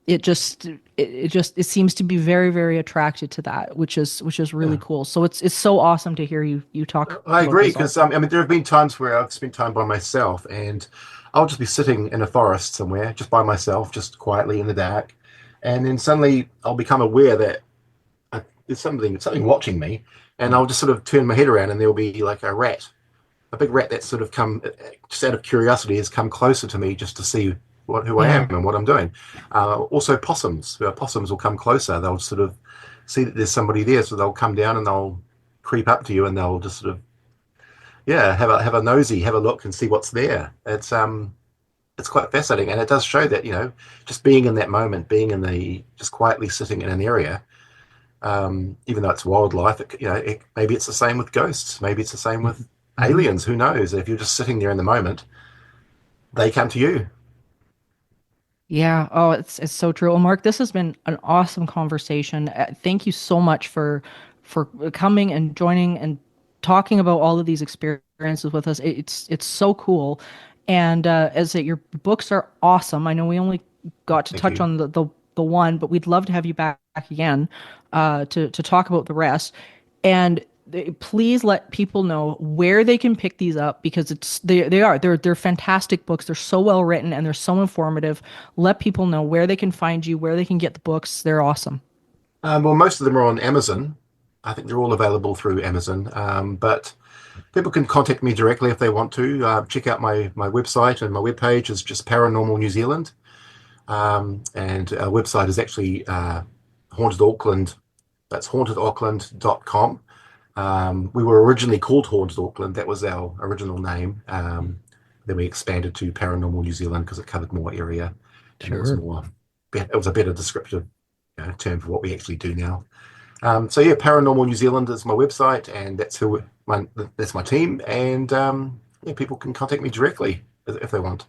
it seems to be very, very attracted to that, which is really Yeah. cool. So it's so awesome to hear you talk I about agree this because also. I mean there have been times where I've spent time by myself and I'll just be sitting in a forest somewhere just by myself, just quietly in the dark, and then suddenly I'll become aware that there's something watching me, and I'll just sort of turn my head around and there'll be like a big rat that's sort of come just out of curiosity has come closer to me just to see who I am Yeah. and what I'm doing. Also, possums will come closer. They'll sort of see that there's somebody there, so they'll come down and they'll creep up to you and they'll just sort of have a nosy, have a look and see what's there. It's quite fascinating, and it does show that just being in that moment, being in the just quietly sitting in an area, even though it's wildlife, maybe it's the same with ghosts, maybe it's the same with Hmm. aliens. Who knows? If you're just sitting there in the moment, they come to you. Yeah. Oh, it's so true. Well, Mark, this has been an awesome conversation. Thank you so much for coming and joining and talking about all of these experiences with us. It's so cool. And as I say, your books are awesome. I know we only got to Thank touch you. on the one, but we'd love to have you back again to talk about the rest. And please let people know where they can pick these up, because they're fantastic books. They're so well written and they're so informative. Let people know where they can find you, where they can get the books. They're awesome. Well, most of them are on Amazon. I think they're all available through Amazon. But people can contact me directly if they want to. Check out my website, and my webpage is just Paranormal New Zealand. And our website is actually Haunted Auckland. That's hauntedauckland.com. We were originally called Haunted Auckland. That was our original name. Then we expanded to Paranormal New Zealand because it covered more area, and Sure. it was a better descriptive term for what we actually do now. So yeah, Paranormal New Zealand is my website, and that's my team. And yeah, people can contact me directly if they want.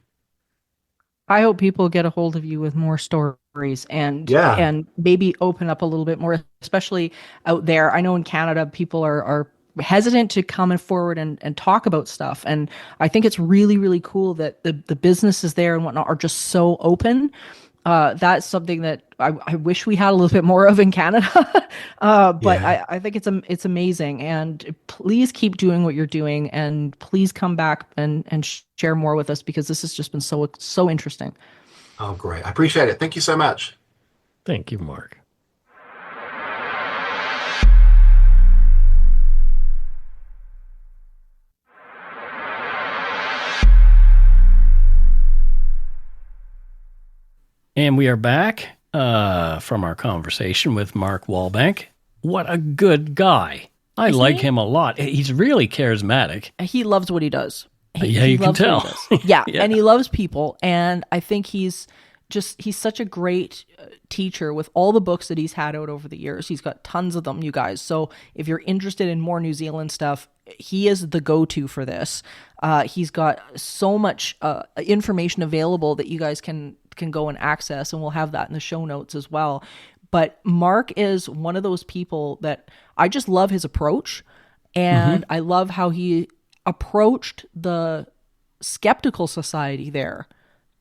I hope people get a hold of you with more stories, and Yeah, and maybe open up a little bit more, especially out there. I know in Canada people are hesitant to come and forward and talk about stuff. And I think it's really, really cool that the businesses there and whatnot are just so open. That's something that I wish we had a little bit more of in Canada. But yeah. I think it's amazing. And please keep doing what you're doing, and please come back and share more with us, because this has just been so interesting. Oh, great. I appreciate it. Thank you so much. Thank you, Mark. And we are back from our conversation with Mark Wallbank. What a good guy. I like him a lot. He's really charismatic. He loves what he does. You can tell. Yeah, and he loves people. And I think he's such a great teacher with all the books that he's had out over the years. He's got tons of them, you guys. So if you're interested in more New Zealand stuff, he is the go-to for this. He's got so much information available that you guys can go and access, and we'll have that in the show notes as well. But Mark is one of those people that I just love his approach, and I love how he approached the skeptical society there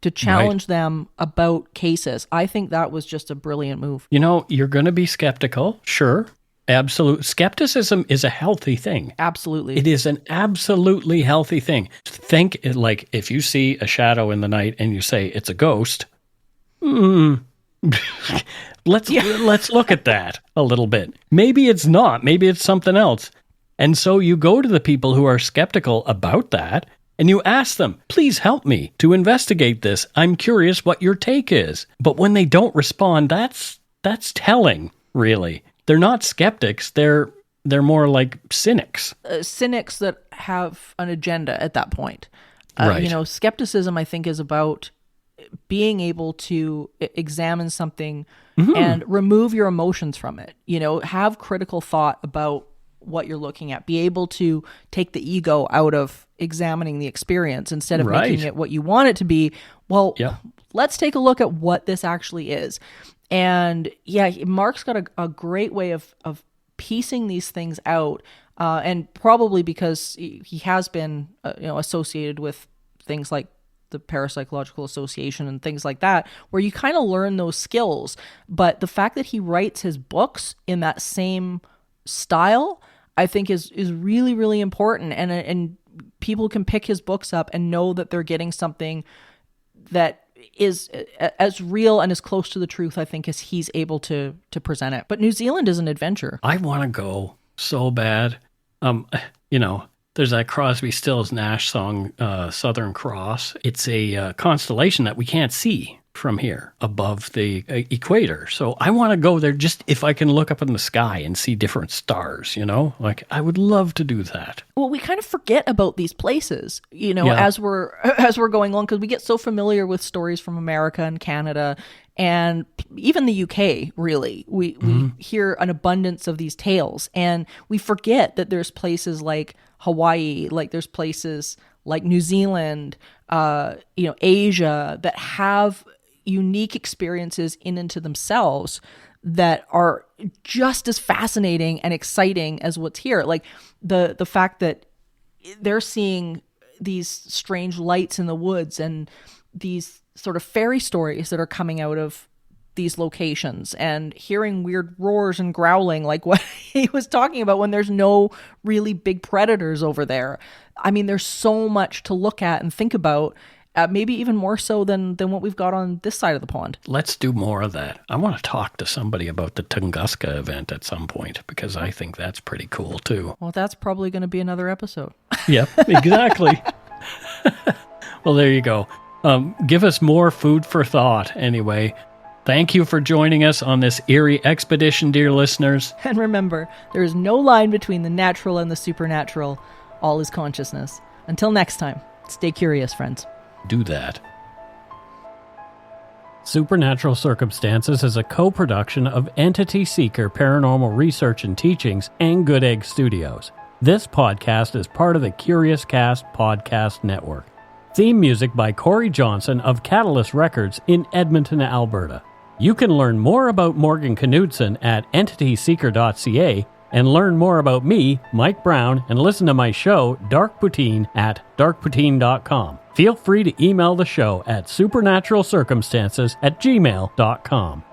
to challenge them about cases. I think that was just a brilliant move. You know, you're going to be skeptical, sure. Absolute skepticism is a healthy thing. Absolutely. It is an absolutely healthy thing. Think like if you see a shadow in the night and you say it's a ghost, let's look at that a little bit. Maybe it's not. Maybe it's something else. And so you go to the people who are skeptical about that and you ask them, please help me to investigate this. I'm curious what your take is. But when they don't respond, that's telling, really. They're not skeptics. They're more like cynics. Cynics that have an agenda at that point. Right. You know, skepticism, I think, is about being able to examine something and remove your emotions from it. You know, have critical thought about what you're looking at. Be able to take the ego out of examining the experience instead of making it what you want it to be. Well, let's take a look at what this actually is. And yeah, Mark's got a great way of piecing these things out, and probably because he has been associated with things like the Parapsychological Association and things like that, where you kind of learn those skills. But the fact that he writes his books in that same style, I think is really, really important. And people can pick his books up and know that they're getting something that is as real and as close to the truth, I think, as he's able to present it. But New Zealand is an adventure. I want to go so bad. There's that Crosby, Stills, Nash song, Southern Cross. It's a constellation that we can't see from here above the equator. So I want to go there just if I can look up in the sky and see different stars, like I would love to do that. Well, we kind of forget about these places, as we're going along, because we get so familiar with stories from America and Canada and even the UK, really. We hear an abundance of these tales, and we forget that there's places like Hawaii, like there's places like New Zealand, Asia, that have unique experiences in and to themselves that are just as fascinating and exciting as what's here. Like the fact that they're seeing these strange lights in the woods and these sort of fairy stories that are coming out of these locations, and hearing weird roars and growling like what he was talking about when there's no really big predators over there. I mean, there's so much to look at and think about. Maybe even more so than what we've got on this side of the pond. Let's do more of that. I want to talk to somebody about the Tunguska event at some point, because I think that's pretty cool too. Well, that's probably going to be another episode. Yep, exactly. Well, there you go. Give us more food for thought anyway. Thank you for joining us on this eerie expedition, dear listeners. And remember, there is no line between the natural and the supernatural. All is consciousness. Until next time, stay curious, friends. Do that. Supernatural Circumstances is a co-production of Entity Seeker Paranormal Research and Teachings and Good Egg Studios. This podcast is part of the Curious Cast podcast network. Theme music by Corey Johnson of Catalyst Records in Edmonton, Alberta. You can learn more about Morgan Knudsen at entityseeker.ca and learn more about me, Mike Browne, and listen to my show, Dark Poutine, at darkpoutine.com. Feel free to email the show at supernaturalcircumstances@gmail.com.